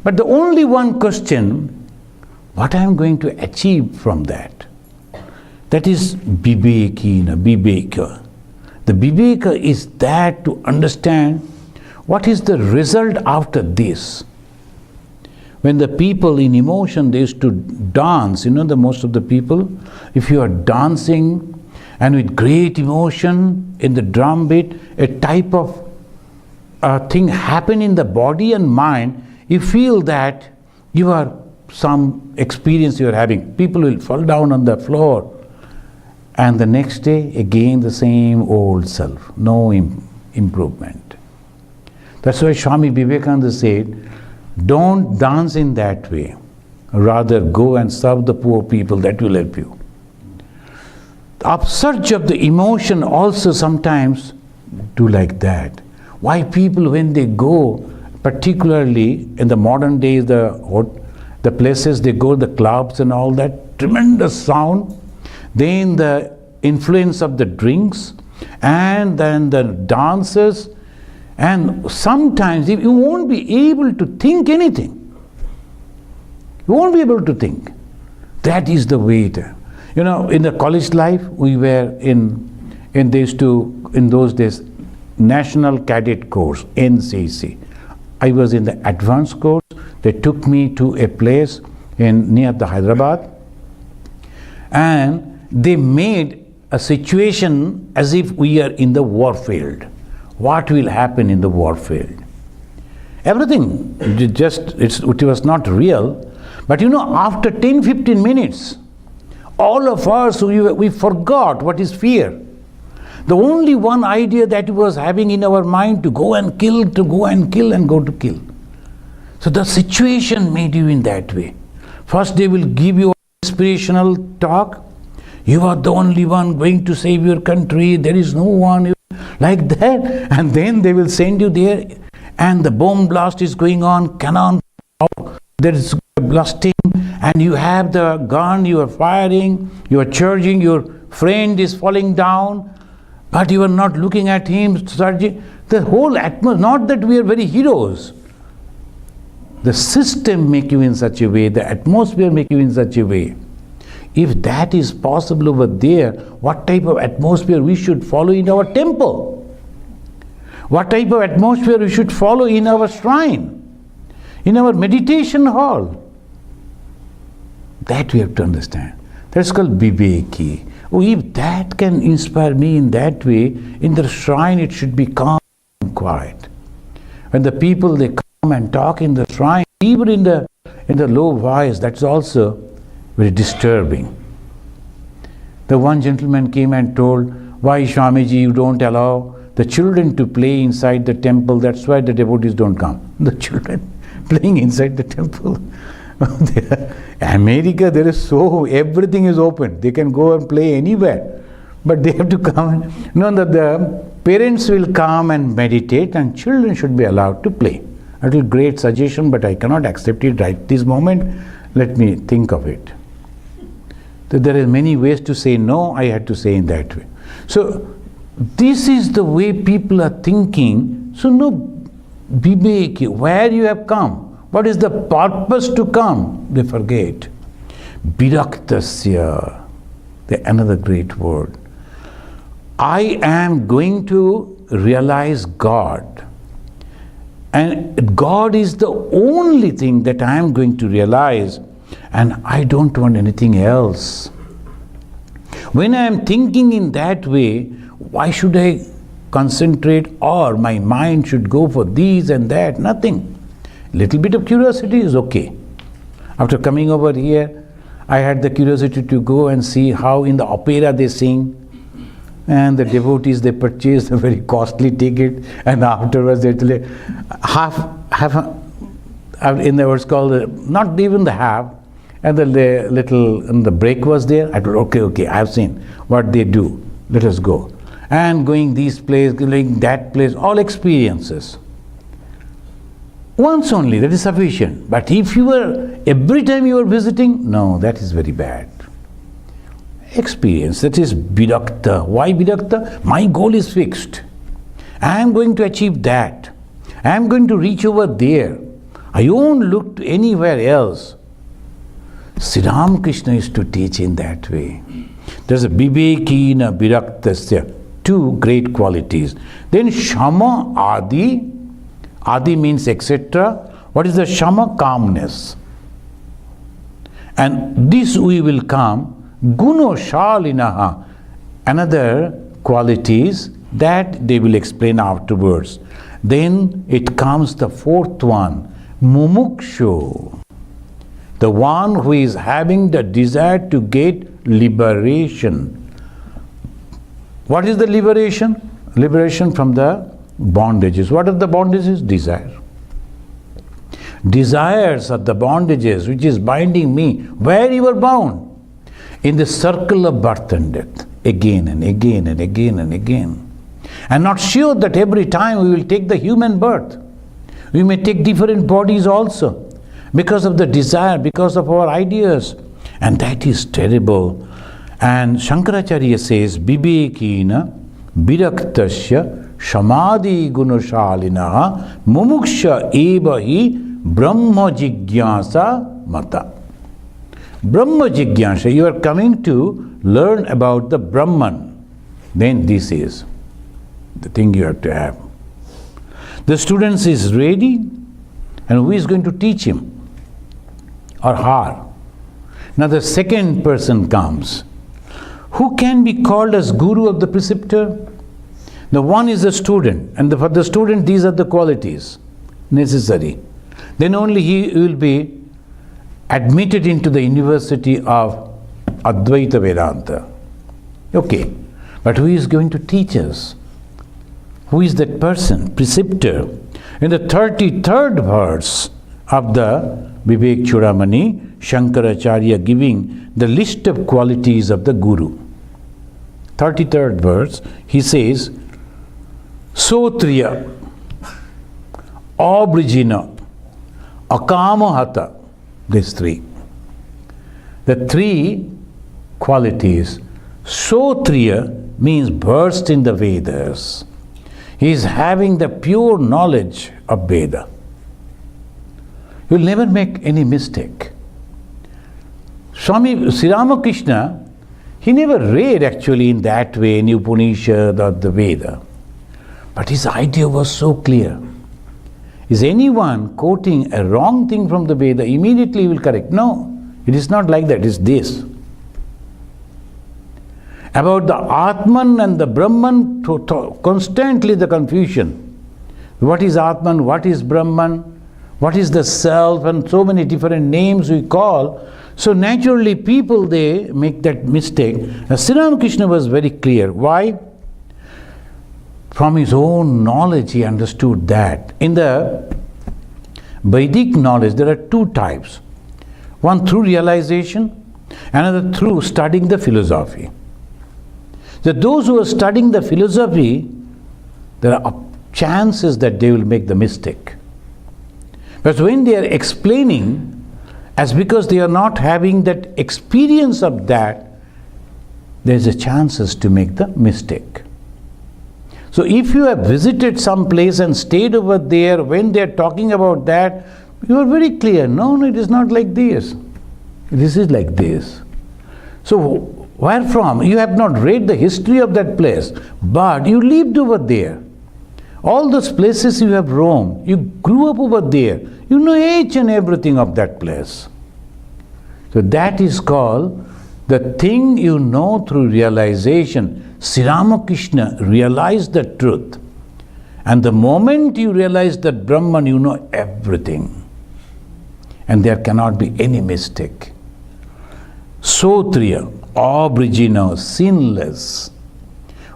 But the only one question, what I am going to achieve from that? That is vivekina, viveka. The viveka is that to understand what is the result after this. When the people in emotion, they used to dance, the most of the people, if you are dancing and with great emotion in the drum beat, a type of thing happen in the body and mind, you feel that you are some experience you are having. People will fall down on the floor. And the next day, again the same old self, no improvement. That's why Swami Vivekananda said, don't dance in that way. Rather go and serve the poor people, that will help you. The upsurge of the emotion also sometimes do like that. Why people when they go, particularly in the modern days, the places they go, the clubs and all that, tremendous sound, then the influence of the drinks, and then the dances, and sometimes you won't be able to think anything. You won't be able to think. That is the way it is. In the college life, we were in those days, National Cadet Course, NCC. I was in the advanced course. They took me to a place near the Hyderabad, and they made a situation as if we are in the war field. what will happen in the warfield. Everything, it was not real. But after 10-15 minutes, all of us, we forgot what is fear. The only one idea that we was having in our mind, to go and kill and go to kill. So the situation made you in that way. First they will give you inspirational talk. You are the only one going to save your country. There is no one like that. And then they will send you there, and the bomb blast is going on, cannon, there is blasting, and you have the gun, you are firing, you are charging, your friend is falling down, but you are not looking at him, charging. The whole atmosphere, not that we are very heroes. The system make you in such a way, the atmosphere make you in such a way. If that is possible over there, what type of atmosphere we should follow in our temple? What type of atmosphere we should follow in our shrine, in our meditation hall? That we have to understand. That's called Viveki. Oh, if that can inspire me in that way, in the shrine it should be calm and quiet. When the people, they come and talk in the shrine, even in the low voice, that's also very disturbing. The one gentleman came and told, why Swamiji you don't allow the children to play inside the temple, that's why the devotees don't come. The children playing inside the temple. America, everything is open. They can go and play anywhere. But they have to come and the parents will come and meditate, and children should be allowed to play. That is a great suggestion, but I cannot accept it right this moment. Let me think of it. So there are many ways to say no, I had to say in that way. So this is the way people are thinking. So no, Viveki, where you have come, what is the purpose to come? They forget. Viraktasya, another great word. I am going to realize God. And God is the only thing that I am going to realize, and I don't want anything else. When I am thinking in that way, why should I concentrate, or my mind should go for these and that? Nothing. Little bit of curiosity is okay. After coming over here, I had the curiosity to go and see how in the opera they sing, and the devotees, they purchase a very costly ticket, and afterwards they tell in the what's called, not even the half, and the little, and the break was there. I thought, okay, I have seen what they do. Let us go. And going this place, going that place, all experiences. Once only, that is sufficient. But if you were, every time you are visiting, no, that is very bad. Experience, that is Virakta. Why Virakta? My goal is fixed. I am going to achieve that. I am going to reach over there. I won't look to anywhere else. Sri Ramakrishna used to teach in that way. There's a Vivekina Viraktasya, two great qualities. Then Shama Adi. Adi means etc. What is the Shama? Calmness. And this we will come. Guno Shalinaha. Another qualities that they will explain afterwards. Then it comes the fourth one. Mumukshu. The one who is having the desire to get liberation. What is the liberation? Liberation from the bondages. What are the bondages? Desire. Desires are the bondages which is binding me. Where you are bound? In the circle of birth and death. Again and again and again and again. And not sure that every time we will take the human birth. We may take different bodies also. Because of the desire, because of our ideas. And that is terrible. And Shankaracharya says, Vivekina Viraktasya Samadhi Gunashalinaha Mumuksha Evahi Brahma Jigyasa Mata. Brahma Jigyasa, you are coming to learn about the Brahman. Then this is the thing you have to have. The student is ready, and who is going to teach him? Or her. Now the second person comes. Who can be called as guru of the preceptor? The one is the student, and for the student these are the qualities necessary. Then only he will be admitted into the university of Advaita Vedanta. Okay, but who is going to teach us? Who is that person, preceptor? In the 33rd verse of the Vivekachudamani, Shankaracharya giving the list of qualities of the Guru. 33rd verse, he says, Sotriya, Abrijina, Akamahata, these three. The three qualities. Sotriya means versed in the Vedas. He is having the pure knowledge of Veda. You will never make any mistake. Swami Sri Ramakrishna, he never read actually in that way any Upanishad or the Veda. But his idea was so clear. Is anyone quoting a wrong thing from the Veda, immediately he will correct. No, it is not like that, it is this. About the Atman and the Brahman, constantly the confusion. What is Atman, what is Brahman, what is the self, and so many different names we call. So naturally people, they make that mistake. Sri Ramakrishna was very clear. Why? From his own knowledge he understood that. In the Vedic knowledge there are two types. One through realization, another through studying the philosophy. So those who are studying the philosophy, there are chances that they will make the mistake. But when they are explaining, as because they are not having that experience of that, there is a chances to make the mistake. So if you have visited some place and stayed over there, when they are talking about that, you are very clear. No, it is not like this. This is like this. So where from? You have not read the history of that place, but you lived over there. All those places you have roamed, you grew up over there. You know each and everything of that place. So that is called the thing you know through realization. Sri Ramakrishna realized the truth. And the moment you realize that Brahman, you know everything. And there cannot be any mistake. Sotriya, Abrijina, sinless.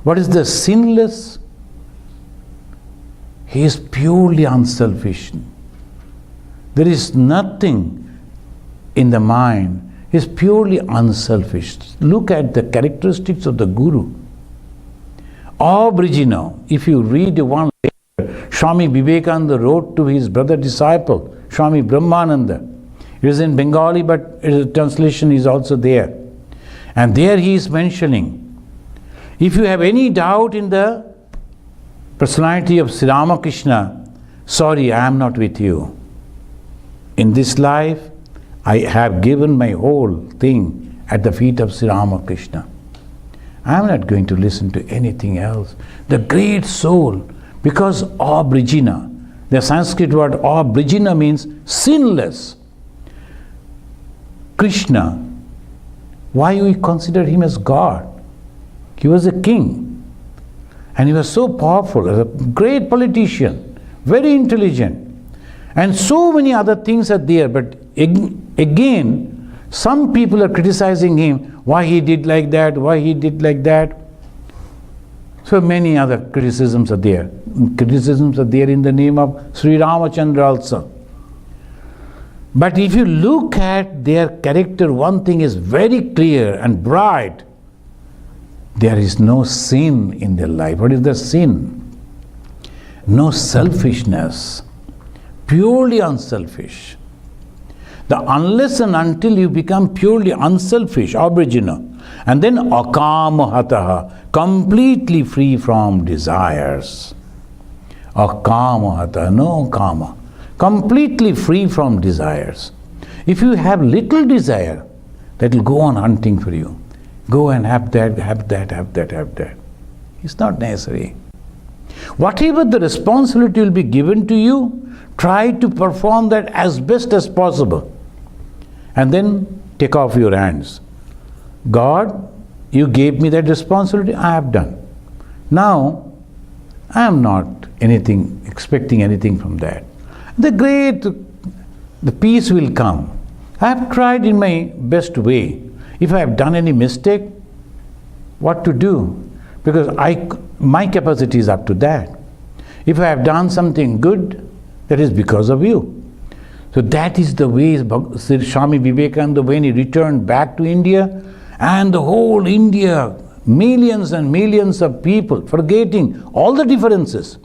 What is the sinless? He is purely unselfish. There is nothing in the mind. He is purely unselfish. Look at the characteristics of the Guru. Abrijina, if you read one letter, Swami Vivekananda wrote to his brother disciple, Swami Brahmananda. It is in Bengali, but its translation is also there. And there he is mentioning, if you have any doubt in the personality of Sri Ramakrishna, sorry, I am not with you. In this life, I have given my whole thing at the feet of Sri Ramakrishna. I am not going to listen to anything else. The great soul, because Abrijina, the Sanskrit word Abrijina means sinless. Krishna, why we consider him as God? He was a king. And he was so powerful, as a great politician, very intelligent. And so many other things are there. But again, some people are criticizing him, why he did like that, why he did like that. So many other criticisms are there. Criticisms are there in the name of Sri Ramachandra also. But if you look at their character, one thing is very clear and bright. There is no sin in their life. What is the sin? No selfishness. Purely unselfish. Unless and until you become purely unselfish, Abrijina, and then akamahataha, completely free from desires. Akamahataha, no kama. Completely free from desires. If you have little desire, that will go on hunting for you. Go and have that, have that, have that, have that. It's not necessary. Whatever the responsibility will be given to you, try to perform that as best as possible. And then take off your hands. God, you gave me that responsibility, I have done. Now, I am not expecting anything from that. The peace will come. I have tried in my best way. If I have done any mistake, what to do? Because my capacity is up to that. If I have done something good, that is because of you. So that is the way Swami Vivekananda, when he returned back to India, and the whole India, millions and millions of people, forgetting all the differences.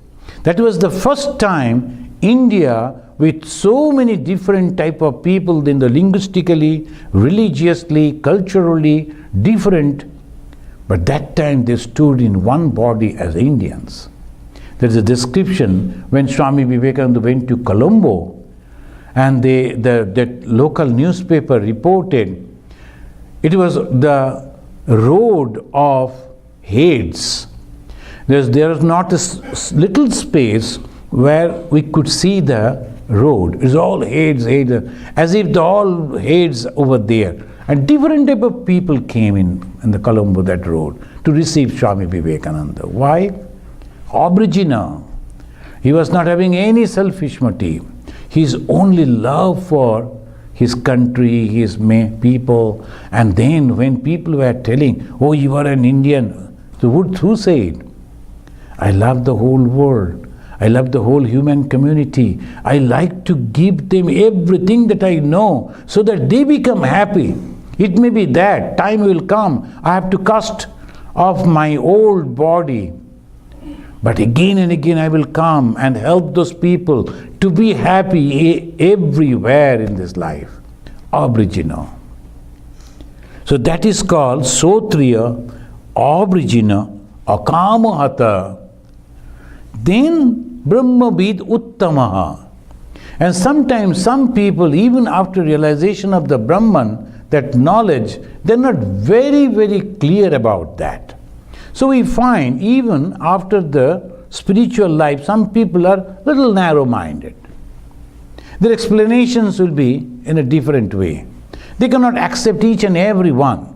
That was the first time India, with so many different type of people, in the linguistically, religiously, culturally different, but that time they stood in one body as Indians. There is a description when Swami Vivekananda went to Colombo, and the local newspaper reported it was the road of heads. There is not a little space where we could see the road. It's all heads, as if all heads over there. And different type of people came in the Colombo, that road, to receive Swami Vivekananda. Why? Aboriginal. He was not having any selfish motive. His only love for his country, his people. And then when people were telling, oh, you are an Indian, so who said? I love the whole world. I love the whole human community. I like to give them everything that I know so that they become happy. It may be that time will come, I have to cast off my old body. But again and again I will come and help those people to be happy everywhere in this life. Aboriginal. So that is called Sotriya, Aboriginal, Akamahata. Then Brahmavid Uttamaha. And sometimes some people, even after realization of the Brahman, that knowledge, they're not very, very clear about that. So we find even after the spiritual life, some people are little narrow-minded. Their explanations will be in a different way. They cannot accept each and every one.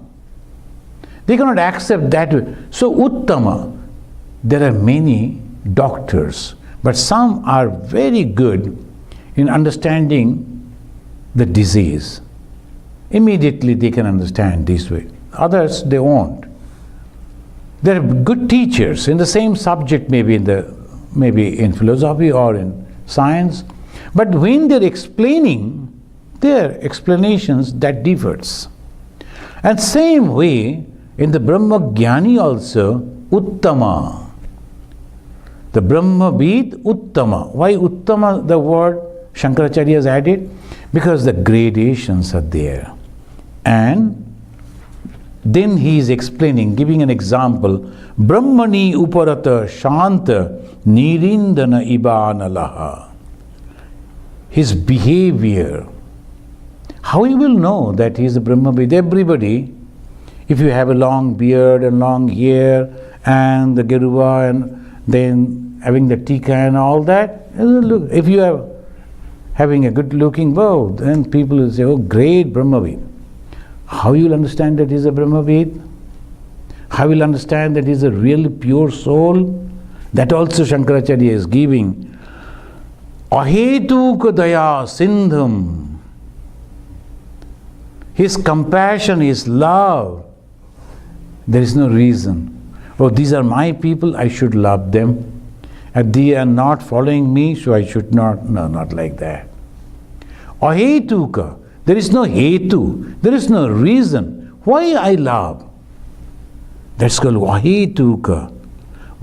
They cannot accept that way. So Uttama, there are many doctors, but some are very good in understanding the disease. Immediately they can understand this way. Others, they won't. There are good teachers in the same subject, maybe in philosophy or in science, but when they're explaining their explanations, that differs. And same way in the Brahma Jnani also, Uttama. The Brahmavid Uttama. Why Uttama, the word Shankaracharya has added? Because the gradations are there. And then he is explaining, giving an example, Brahmani uparata shanta nirindana ibanalaha. His behavior. How you will know that he is a Brahmavid? Everybody, if you have a long beard and long hair and the geruva and then having the tika and all that, look, if you are having a good looking bow, then people will say, oh, great Brahmavid. How you will understand that he is a Brahmavid? How you will understand that he is a really pure soul? That also Shankaracharya is giving. Ahetuka daya sindham. His compassion, his love. There is no reason. Oh, these are my people, I should love them. And they are not following me, so I should not. No, not like that. Ahetuka. There is no hetu. There is no reason. Why I love? That's called ahetuka.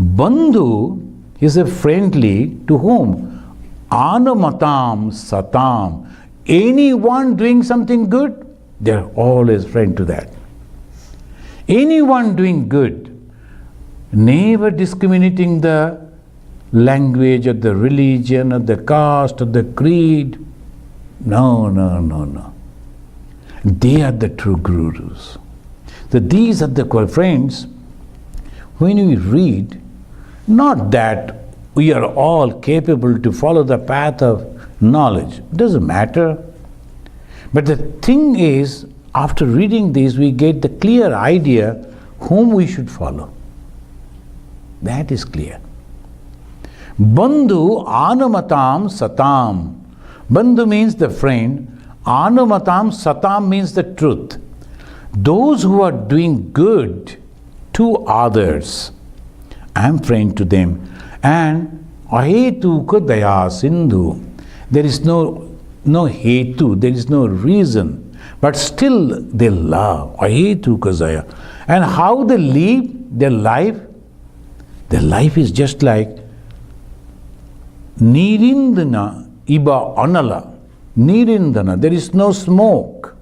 Bandhu is a friendly to whom? Anamatam satam. Anyone doing something good, they are always friend to that. Anyone doing good, never discriminating the language or the religion or the caste or the creed. No. They are the true gurus. So these are the friends. When we read, not that we are all capable to follow the path of knowledge. It doesn't matter. But the thing is, after reading this, we get the clear idea whom we should follow. That is clear. Bandhu anamatam satam. Bandhu means the friend. Anamatam satam means the truth. Those who are doing good to others, I am friend to them. And ahetuka daya sindhu. There is no hetu, there is no reason, but still they love. Ahetuka daya. And how they live their life? Their life is just like Nirindana iba anala. Nirindana, there is no smoke.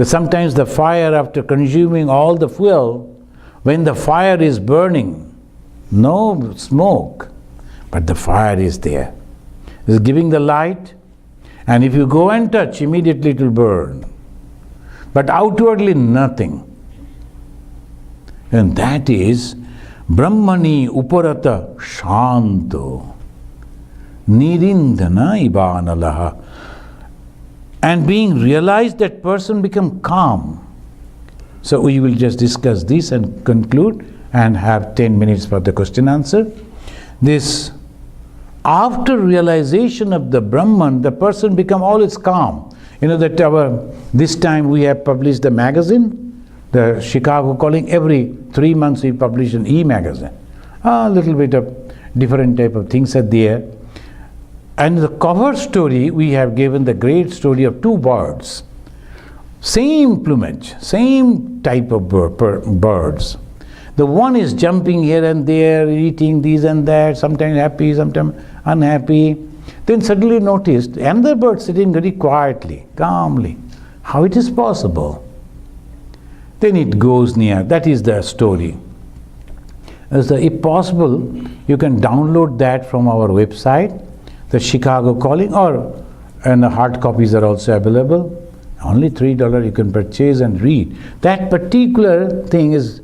Sometimes the fire, after consuming all the fuel, when the fire is burning, no smoke, but the fire is there. It's giving the light, and if you go and touch, immediately it will burn. But outwardly nothing. And that is Brahmani uparata shanto. Nirindana ibanalaha. And being realized, that person become calm. So we will just discuss this and conclude and have 10 minutes for the question answer. This, after realization of the Brahman, the person become always calm. You know that this time we have published the magazine, the Chicago Calling. Every 3 months we publish an e-magazine. A little bit of different type of things are there. And the cover story, we have given the great story of 2 birds. Same plumage, same type of birds. The one is jumping here and there, eating this and that, sometimes happy, sometimes unhappy. Then suddenly noticed another bird sitting very quietly, calmly. How it is possible? Then it goes near. That is the story. If possible, you can download that from our website, the Chicago Calling, and the hard copies are also available. Only $3 you can purchase and read. That particular thing is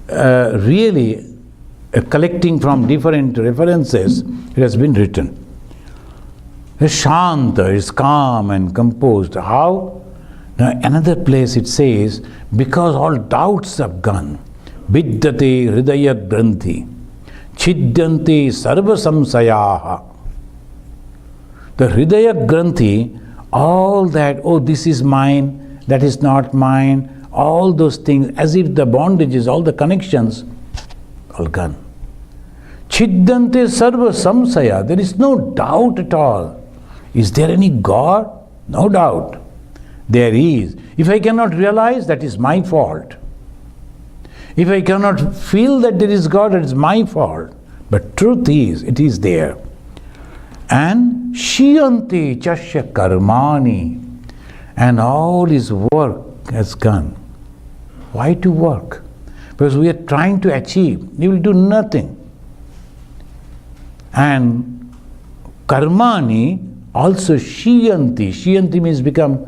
really collecting from different references. It has been written. Shanta is calm and composed. How? Now another place it says, because all doubts have gone. Vidyate hridaya granthi. Chidyante sarva samsayaha. The hridaya granthi, all that, oh, this is mine, that is not mine, all those things, as if the bondages, all the connections, all gone. Chidyante sarva samsaya, there is no doubt at all. Is there any God? No doubt. There is. If I cannot realize, that is my fault. If I cannot feel that there is God, it is my fault. But truth is, it is there. And Shiyanti chasya karmani, and all his work has gone. Why to work? Because we are trying to achieve. You will do nothing. And karmani also Shiyanti. Shiyanti means become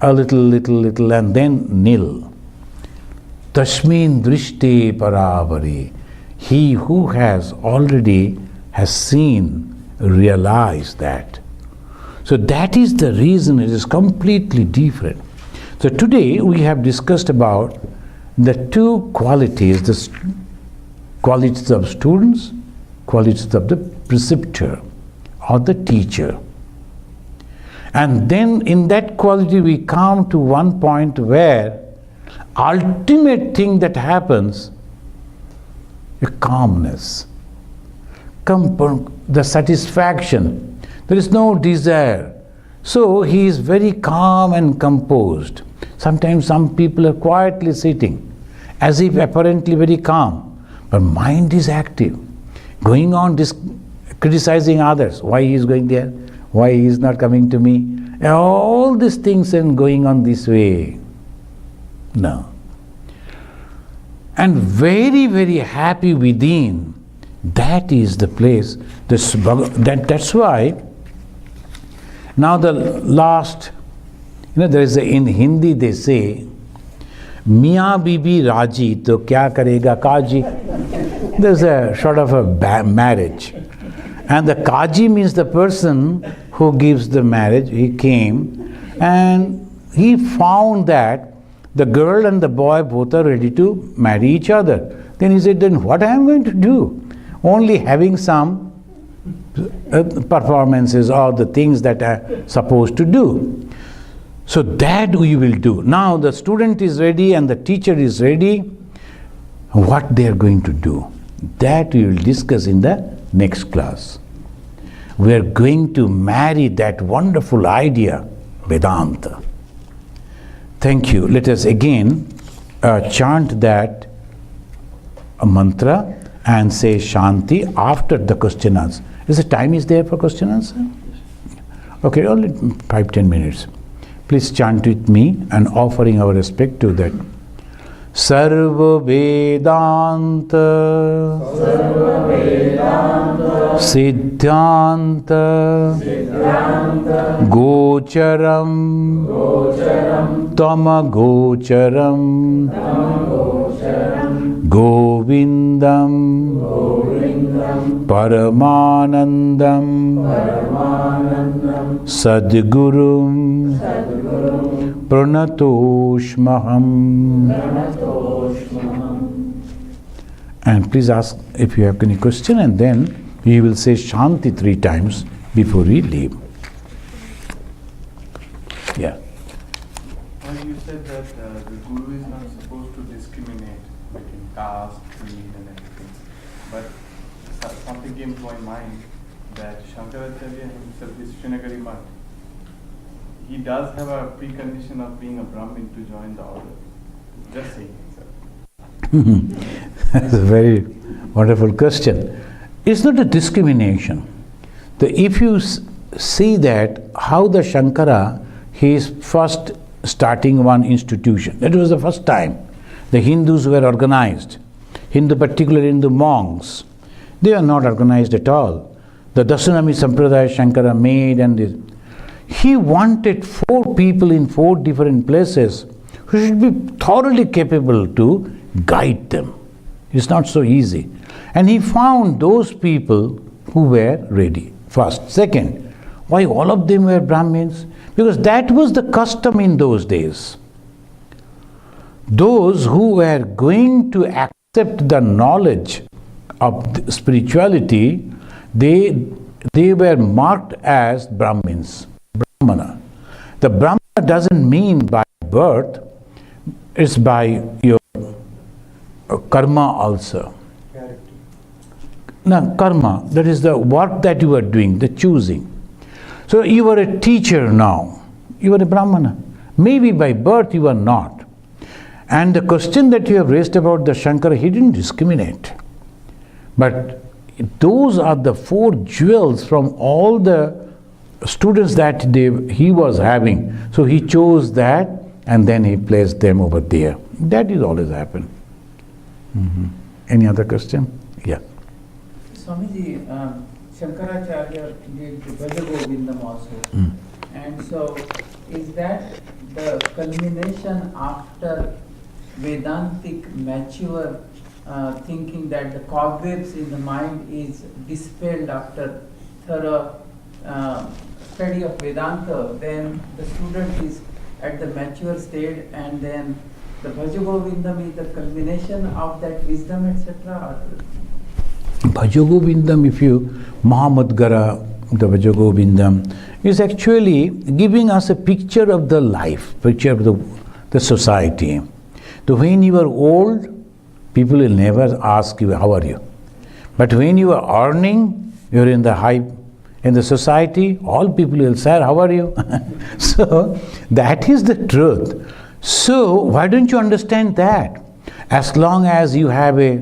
a little, and then nil. Tasmin drishte paravari. He who has already has seen, realized that. So that is the reason it is completely different. So today we have discussed about the 2 qualities, the qualities of students, qualities of the preceptor or the teacher. And then in that quality we come to one point where ultimate thing that happens, a calmness, the satisfaction. There is no desire. So he is very calm and composed. Sometimes some people are quietly sitting, as if apparently very calm, but mind is active, going on criticizing others. Why he is going there? Why he is not coming to me? And all these things are going on this way. No. And very, very happy within. That is the place. That's why. Now the last, there is in Hindi they say, Miyan Bibi Raji, to kya karega Kaji. There's a sort of a marriage. And the Kaji means the person who gives the marriage. He came and he found that the girl and the boy both are ready to marry each other. Then he said, then what I am going to do? Only having some performances or the things that are supposed to do. So that we will do. Now the student is ready and the teacher is ready. What they are going to do, that we will discuss in the next class. We are going to marry that wonderful idea, Vedanta. Thank you. Let us again chant that mantra and say Shanti after the question answer. Is the time is there for question answer? Okay, only 5-10 minutes. Please chant with me and offering our respect to that. Sarva Vedanta Siddhanta Gocharam Tama Gocharam Govindam Paramanandam Sadgurum Pranatoshmaham. And please ask if you have any question, and then we will say Shanti 3 times before we leave. Yeah. Well, you said that the Guru is not supposed to discriminate between caste, creed and everything. But something came to my mind that Shankaracharya himself is Srinagari Math. He does have a precondition of being a Brahmin to join the order. Just saying, sir. That's a very wonderful question. It's not a discrimination. If you see that how the Shankara, he is first starting one institution. That was the first time. The Hindus were organized. Particularly Hindu monks. They are not organized at all. The Dasanami Sampradaya Shankara made, and he wanted 4 people in 4 different places who should be thoroughly capable to guide them. It's not so easy. And he found those people who were ready. First. Second, why all of them were Brahmins? Because that was the custom in those days. Those who were going to accept the knowledge of spirituality, they were marked as Brahmins. Brahmana. The Brahmana doesn't mean by birth, it's by your karma also. No, karma, that is the work that you are doing, the choosing. So you are a teacher now, you are a Brahmana. Maybe by birth you are not. And the question that you have raised about the Shankara, he didn't discriminate. But those are the 4 jewels from all the students that he was having. So he chose that and then he placed them over there. That is always happened. Any other question? Yeah. Swamiji, Shankaracharya did Vajagovindam also. And so, is that the culmination after Vedantic mature thinking that the cobwebs in the mind is dispelled after thorough study of Vedanta, then the student is at the mature state, and then the Vajagovindam is the culmination of that wisdom, etc.? Vajagovindam, if you, Mahamadgara, the Vajagovindam, is actually giving us a picture of the life, picture of the society. So when you are old, people will never ask you, how are you? But when you are earning, you are in the society, all people will say, how are you? So that is the truth. So why don't you understand that? As long as you have a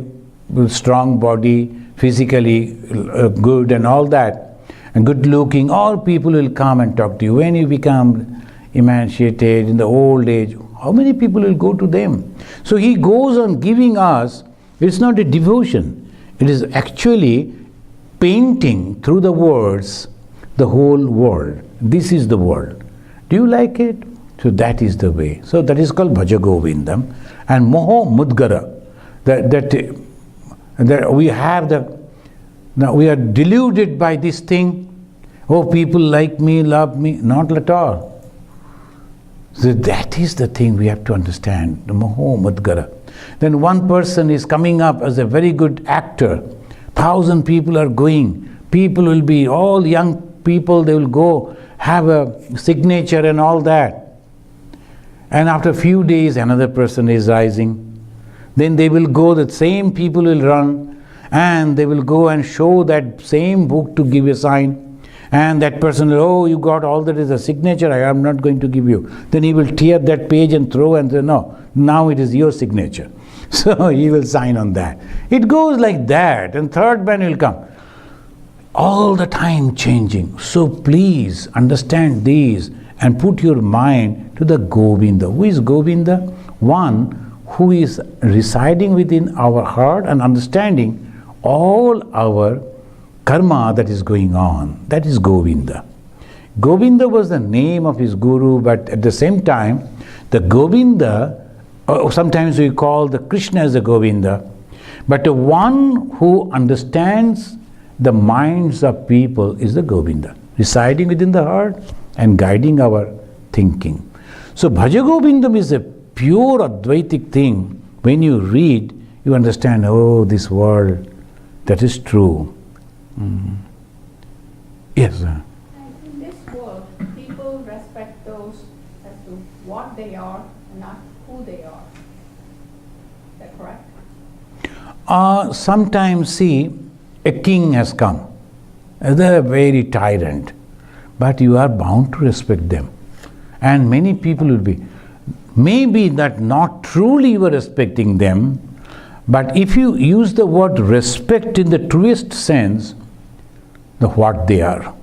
strong body, physically good and all that, and good looking, all people will come and talk to you. When you become emancipated in the old age, how many people will go to them? So he goes on giving us, it's not a devotion, it is actually painting through the words the whole world. This is the world. Do you like it? So that is the way. So that is called Bhajagovindam. And Moho Mudgara, that we have now we are deluded by this thing. Oh, people like me, love me. Not at all. So that is the thing we have to understand, the Moho Mudgara. Then one person is coming up as a very good actor. 1,000 people are going. people will be, all young people, they will go have a signature and all that. And after a few days, another person is rising. Then they will go, the same people will run, and they will go and show that same book to give a sign. And that person will, oh, you got all that is a signature, I am not going to give you. Then he will tear that page and throw and say, no, now it is your signature. So he will sign on that. It goes like that, and third man will come. All the time changing. So please understand these and put your mind to the Govinda. Who is Govinda? One who is residing within our heart and understanding all our karma that is going on. That is Govinda. Govinda was the name of his guru, but at the same time, the Govinda, sometimes we call the Krishna as a Govinda, but the one who understands the minds of people is the Govinda, residing within the heart and guiding our thinking. So Bhaja Govindam is a pure Advaitic thing. When you read, you understand, oh, this world, that is true. Yes. In this world, people respect those as to what they are and not who they are. Is that correct? Sometimes, see, a king has come. They are very tyrant. But you are bound to respect them. And many people will be. Maybe that not truly you are respecting them, but if you use the word respect in the truest sense, the what they are.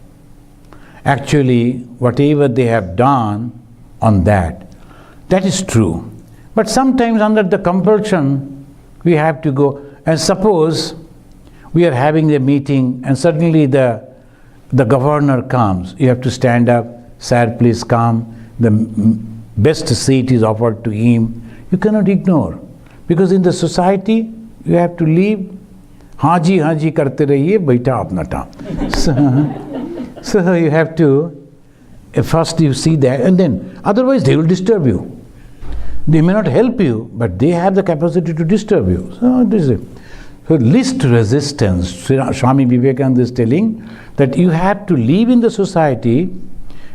Actually, whatever they have done on that is true. But sometimes under the compulsion, we have to go. And suppose we are having a meeting and suddenly the governor comes. You have to stand up, sir, please come. The best seat is offered to him. You cannot ignore. Because in the society, you have to leave. Haji, haji karte rahiye, baita apna tam. So you have to, first you see that, and then, otherwise they will disturb you. They may not help you, but they have the capacity to disturb you. So this is it. So least resistance, Swami Vivekananda is telling that you have to live in the society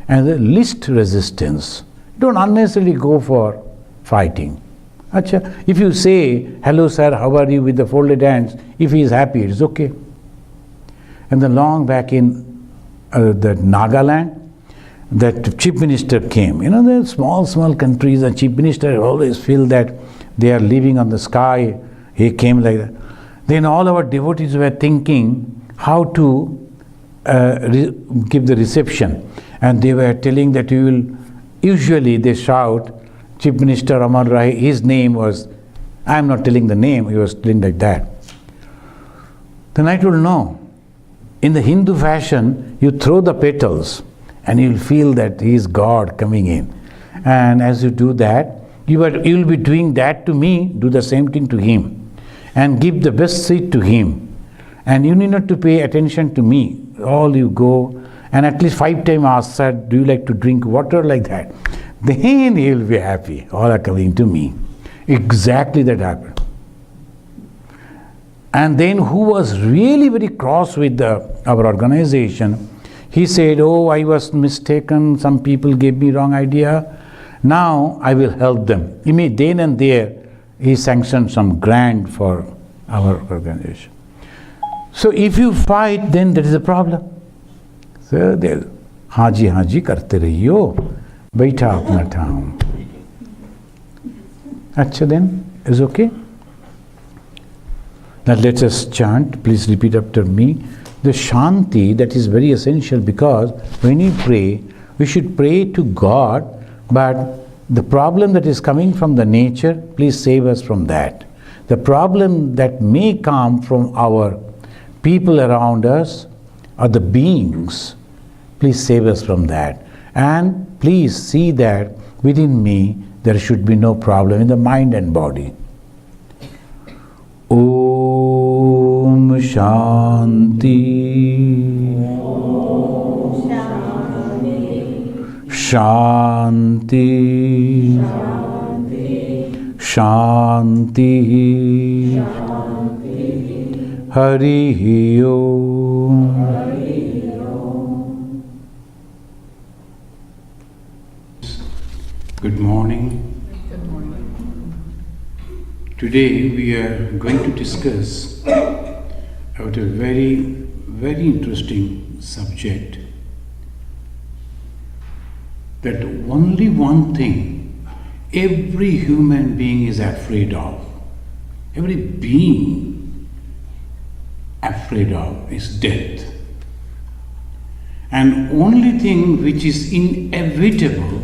and the least resistance. Don't unnecessarily go for fighting. Achha, if you say, hello sir, how are you, with the folded hands, if he is happy, it is okay. And then long back in the Nagaland, that chief minister came. You know, the small countries, the chief minister always feel that they are living on the sky. He came like that. Then all our devotees were thinking how to give the reception. And they were telling that you will, usually they shout, Chief Minister Amar Rai, his name was, I am not telling the name, he was telling like that. Then I told, no. In the Hindu fashion, you throw the petals and you will feel that he is God coming in. And as you do that, you will be doing that to me, do the same thing to him. And give the best seat to him. And you need not to pay attention to me. All you go and at least 5 times ask, sir, do you like to drink water, like that? Then he will be happy. All are coming to me. Exactly that happened. And then who was really very cross with our organization, he said, oh, I was mistaken, some people gave me wrong idea. Now I will help them. Then and there, he sanctioned some grant for our organization. So if you fight, then there is a problem. So there, haji karte rahiyo, baitha apna tham. Achha then, is okay? Now let us chant, please repeat after me. The Shanti, that is very essential, because when we pray, we should pray to God, but the problem that is coming from the nature, please save us from that. The problem that may come from our people around us or the beings, please save us from that. And please see that within me there should be no problem in the mind and body. Om Shanti. Shanti. Shanti. Hari Om. Today we are going to discuss about a very, very interesting subject, that only one thing every human being is afraid of, every being afraid of is death. And only thing which is inevitable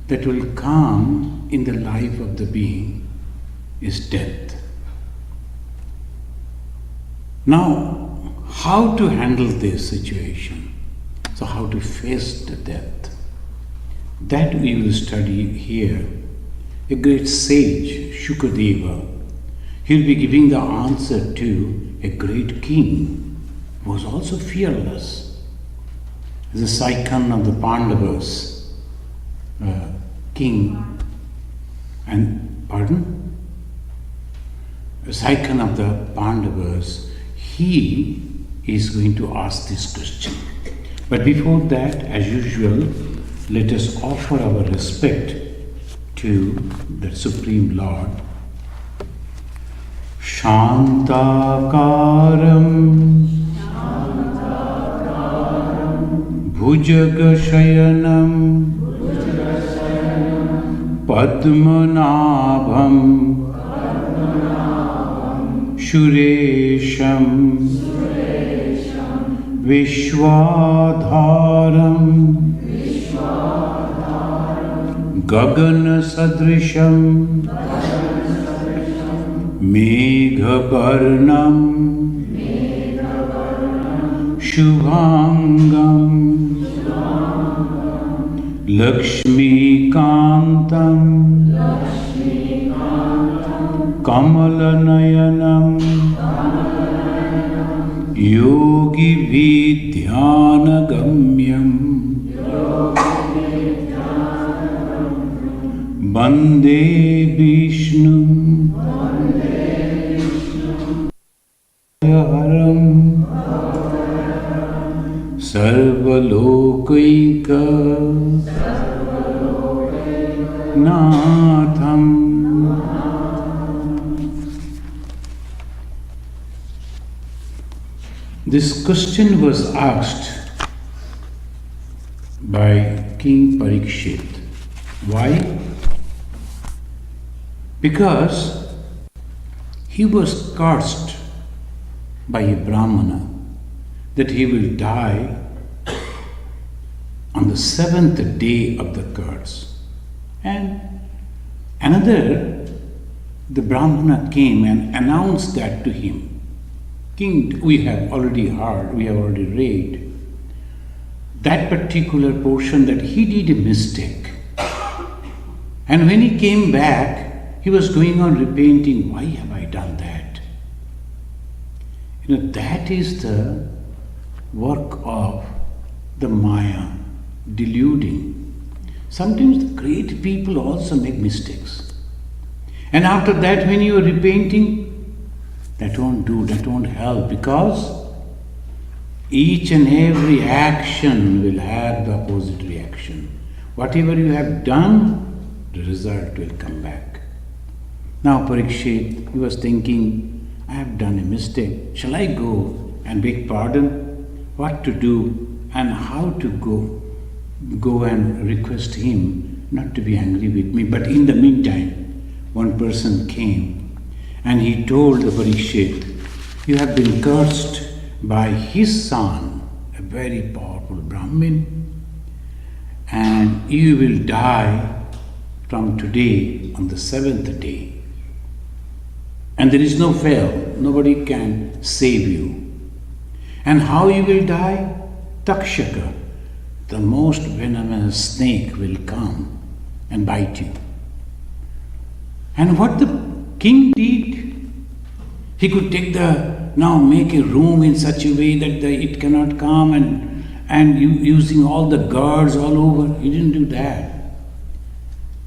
that will come in the life of the being is death. Now, how to handle this situation? So how to face the death? That we will study here. A great sage, Shukadeva, he'll be giving the answer to a great king who was also fearless. The Saikan of the Pandavas, king, and pardon? The Saikan of the Pandavas, he is going to ask this question. But before that, as usual, let us offer our respect to the Supreme Lord. Shantakaram Bhujagashayanam Padmanabham Shuresham Vishwadharam Gagana Sadrisham Meghabarnam Shubhangam Lakshmi Kantam Kamalanayanam Yogi Vidhyanagamyam Bande Vishnu Haram Sarvalokaika Natham. This question was asked by King Parikshit. Why? Because he was cursed by a Brahmana that he will die on the seventh day of the curse. And the Brahmana came and announced that to him. King, we have already heard, we have already read that particular portion that he did a mistake. And when he came back, he was going on repenting, why have I done that? That is the work of the Maya, deluding. Sometimes the great people also make mistakes. And after that, when you are repenting, that won't help, because each and every action will have the opposite reaction. Whatever you have done, the result will come back. Now Parikshit, he was thinking, I have done a mistake. Shall I go and beg pardon? What to do and how to go and request him not to be angry with me. But in the meantime, one person came and he told the Parikshit, you have been cursed by his son, a very powerful Brahmin, and you will die from today on the seventh day. And there is no fail, nobody can save you. And how you will die? Takshaka, the most venomous snake, will come and bite you. And what the king did, he could make a room in such a way that it cannot come, and using all the guards all over. He didn't do that.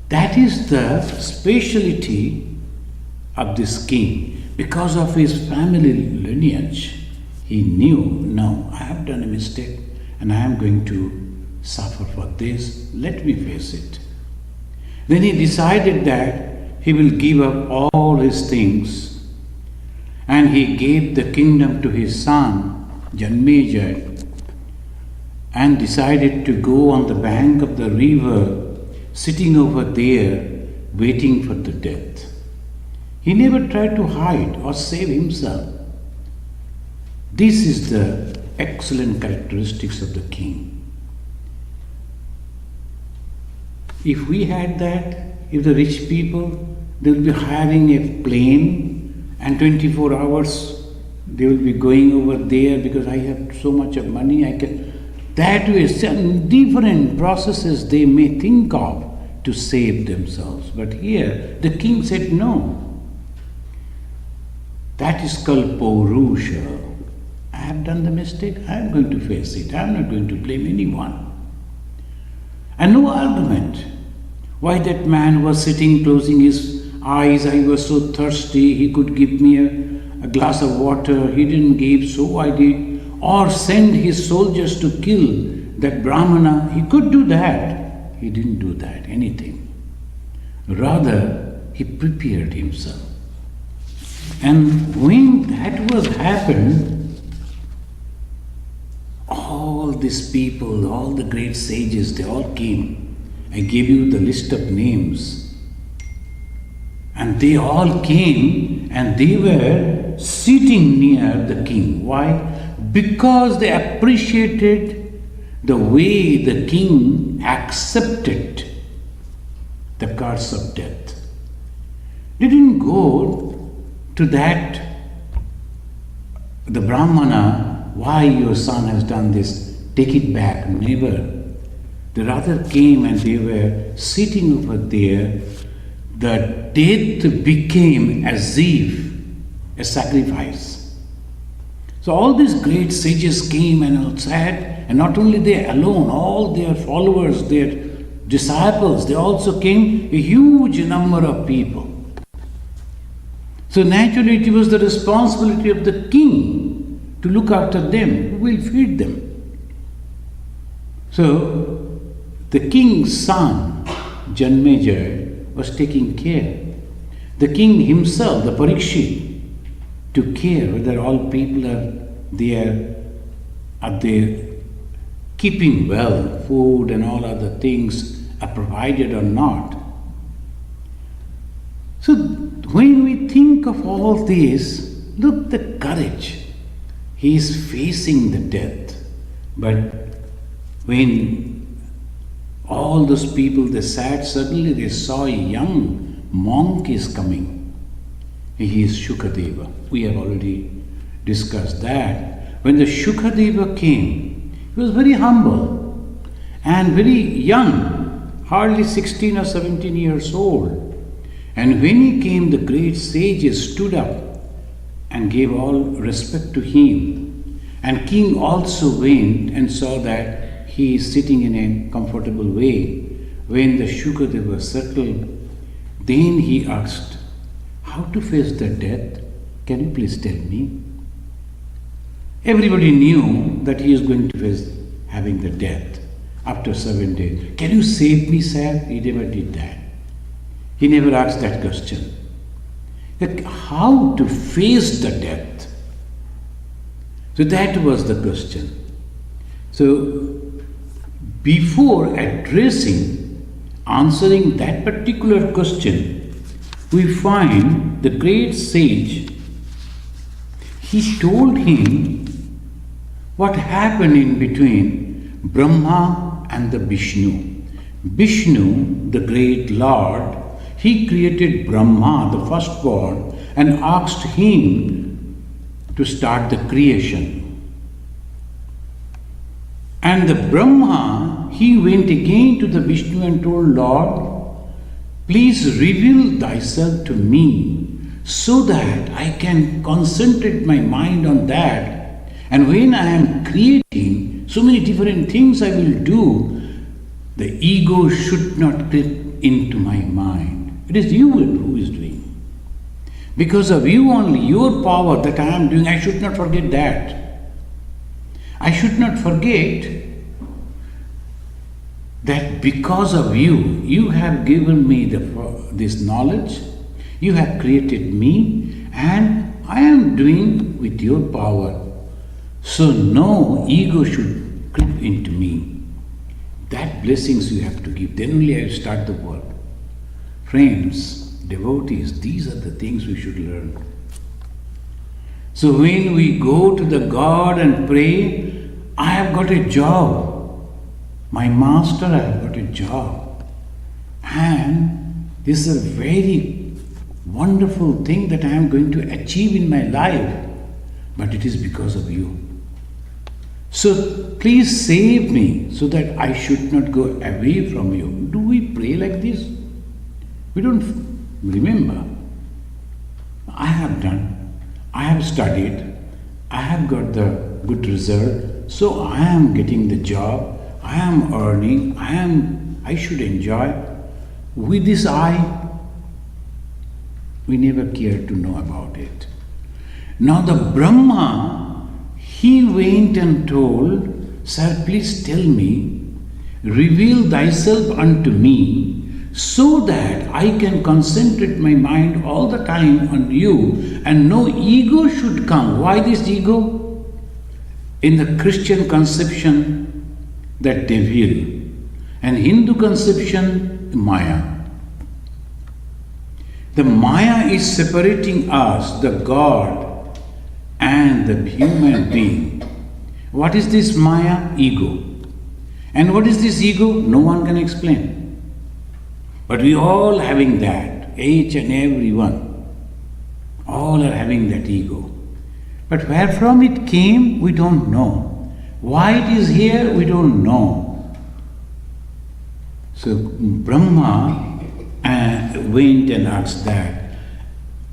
That is the speciality of this king. Because of his family lineage, he knew, no, I have done a mistake and I am going to suffer for this. Let me face it. Then he decided that he will give up all his things. And he gave the kingdom to his son, Janmeja, and decided to go on the bank of the river, sitting over there, waiting for the death. He never tried to hide or save himself. This is the excellent characteristics of the king. If we had that, if the rich people, they will be hiring a plane and 24 hours they will be going over there because I have so much of money, I can. That way, some different processes they may think of to save themselves. But here, the king said no. That is called Paurusha. I have done the mistake, I am going to face it. I am not going to blame anyone. And no argument. Why that man was sitting closing his eyes, I was so thirsty, he could give me a glass of water, he didn't give, so I did. Or send his soldiers to kill that Brahmana, he could do that. He didn't do that, anything. Rather, he prepared himself. And when that was happened, all these people, all the great sages, they all came. I gave you the list of names. And they all came and they were sitting near the king. Why? Because they appreciated the way the king accepted the curse of death. They didn't go to that, the Brahmana, why your son has done this, take it back, never. They rather came and they were sitting over there. The death became as if a sacrifice. So all these great sages came and all sat, and not only they alone, all their followers, their disciples, they also came, a huge number of people. So naturally it was the responsibility of the king to look after them, who will feed them. So the king's son, Janmeja, was taking care. The king himself, the Parikshit, took care whether all people are they keeping well, food and all other things are provided or not. So when we think of all this, look the courage. He is facing the death. But when all those people, they sat, suddenly they saw a young monk is coming. He is Shukadeva. We have already discussed that. When the Shukadeva came, he was very humble and very young, hardly 16 or 17 years old. And when he came, the great sages stood up and gave all respect to him. And king also went and saw that he is sitting in a comfortable way. When the Shukadeva settled, then he asked, how to face the death? Can you please tell me? Everybody knew that he is going to face having the death after 7 days. Can you save me, sir? He never did that. He never asked that question. That how to face the death? So that was the question. So before answering that particular question, we find the great sage, he told him what happened in between Brahma and the Vishnu. Vishnu, the great Lord, he created Brahma, the firstborn, and asked him to start the creation. And the Brahma, he went again to the Vishnu and told, Lord, please reveal thyself to me so that I can concentrate my mind on that. And when I am creating so many different things I will do, the ego should not creep into my mind. It is you who is doing. Because of you only, your power that I am doing, I should not forget that. I should not forget that because of you, you have given me this knowledge, You have created me and I am doing with your power. So no ego should creep into me. That blessings you have to give. Then only I start the work. Friends, devotees, these are the things we should learn. So when we go to the God and pray, I have got a job. My master, I have got a job. And this is a very wonderful thing that I am going to achieve in my life. But it is because of you. So please save me so that I should not go away from you. Do we pray like this? We don't remember. I have done. I have studied, I have got the good result, so I am getting the job, I am earning, I should enjoy. With this eye, we never care to know about it. Now the Brahma, he went and told, Sir, please tell me, reveal thyself unto me, so that I can concentrate my mind all the time on you and no ego should come. Why this ego? In the Christian conception, that devil, and Hindu conception, Maya. The Maya is separating us, the God and the human being. What is this Maya? Ego. And what is this ego? No one can explain. But we all having that, each and every one. All are having that ego. But where from it came, we don't know. Why it is here, we don't know. So Brahma went and asked that.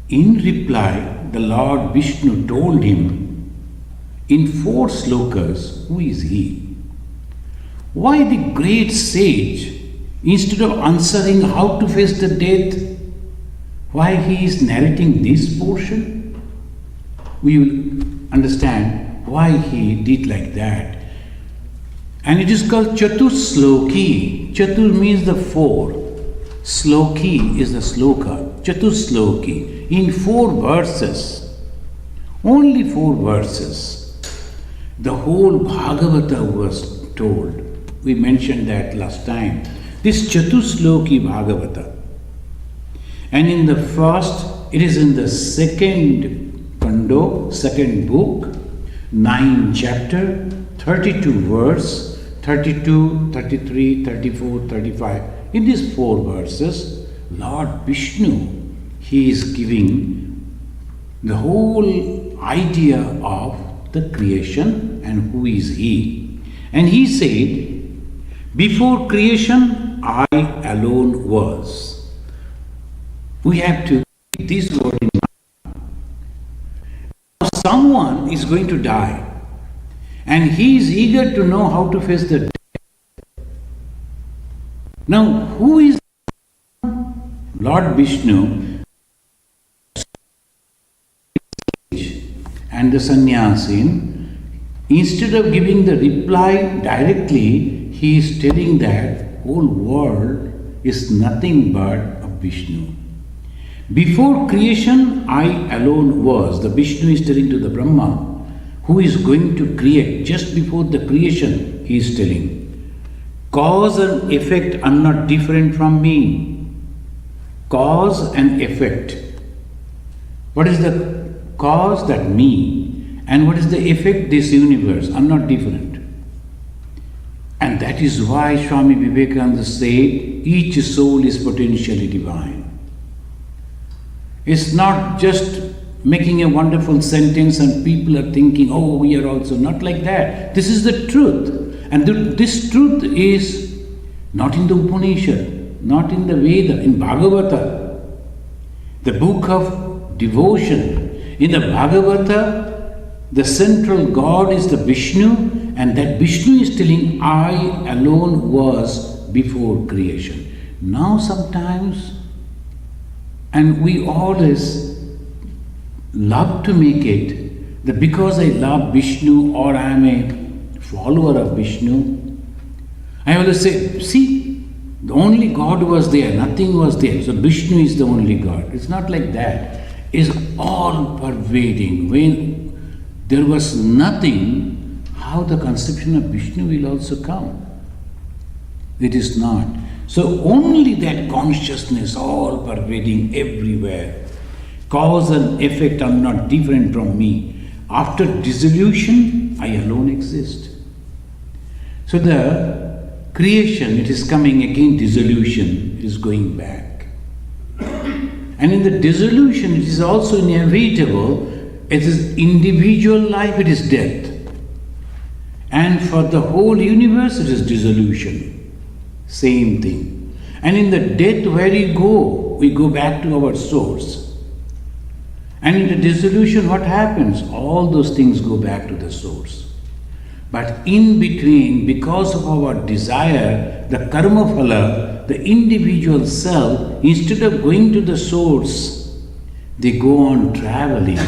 In reply, the Lord Vishnu told him in 4 slokas, who is he? Why the great sage, instead of answering how to face the death, why he is narrating this portion? We will understand why he did like that. And it is called Chatusloki. Chatur means the 4. Sloki is the sloka. Chatusloki. In 4 verses. Only 4 verses. The whole Bhagavata was told. We mentioned that last time. This Chatusloki Bhagavata. And in the first, it is in the second Pando, second book, 9 chapter, 32 verse, 32, 33, 34, 35. In these 4 verses, Lord Vishnu, he is giving the whole idea of the creation and who is he. And he said, before creation, I alone was. We have to keep this word in mind. Now someone is going to die and he is eager to know how to face the death. Now who is Lord Vishnu and the sannyasin? Instead of giving the reply directly, he is telling that whole world is nothing but a Vishnu. Before creation, I alone was. The Vishnu is telling to the Brahma, who is going to create. Just before the creation, he is telling, cause and effect are not different from me. Cause and effect. What is the cause? That me. And what is the effect? This universe are not different. And that is why Swami Vivekananda said, each soul is potentially divine. It's not just making a wonderful sentence and people are thinking, oh, we are also not like that. This is the truth. And this truth is not in the Upanishad, not in the Veda, in Bhagavata, the book of devotion. In the Bhagavata, the central God is the Vishnu, and that Vishnu is telling, I alone was before creation. Now sometimes, and we always love to make it that because I love Vishnu or I am a follower of Vishnu, I always say, see, The only God was there, nothing was there. So Vishnu is the only God. It's not like that. It's all pervading. When there was nothing, how the conception of Vishnu will also come? It is not. So only that consciousness, all pervading everywhere. Cause and effect are not different from me. After dissolution, I alone exist. So the creation, it is coming again, dissolution, it is going back. And in the dissolution, it is also inevitable, it is individual life, it is death. And for the whole universe, it is dissolution. Same thing. And in the death, where we go back to our source. And in the dissolution, what happens? All those things go back to the source. But in between, because of our desire, the karma phala, the individual self, instead of going to the source, they go on traveling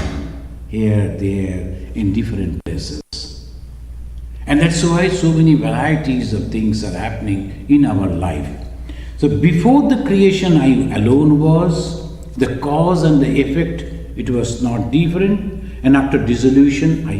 here, there, in different places. And that's why so many varieties of things are happening in our life. So before the creation, I alone was, the cause and the effect, it was not different. And after dissolution, I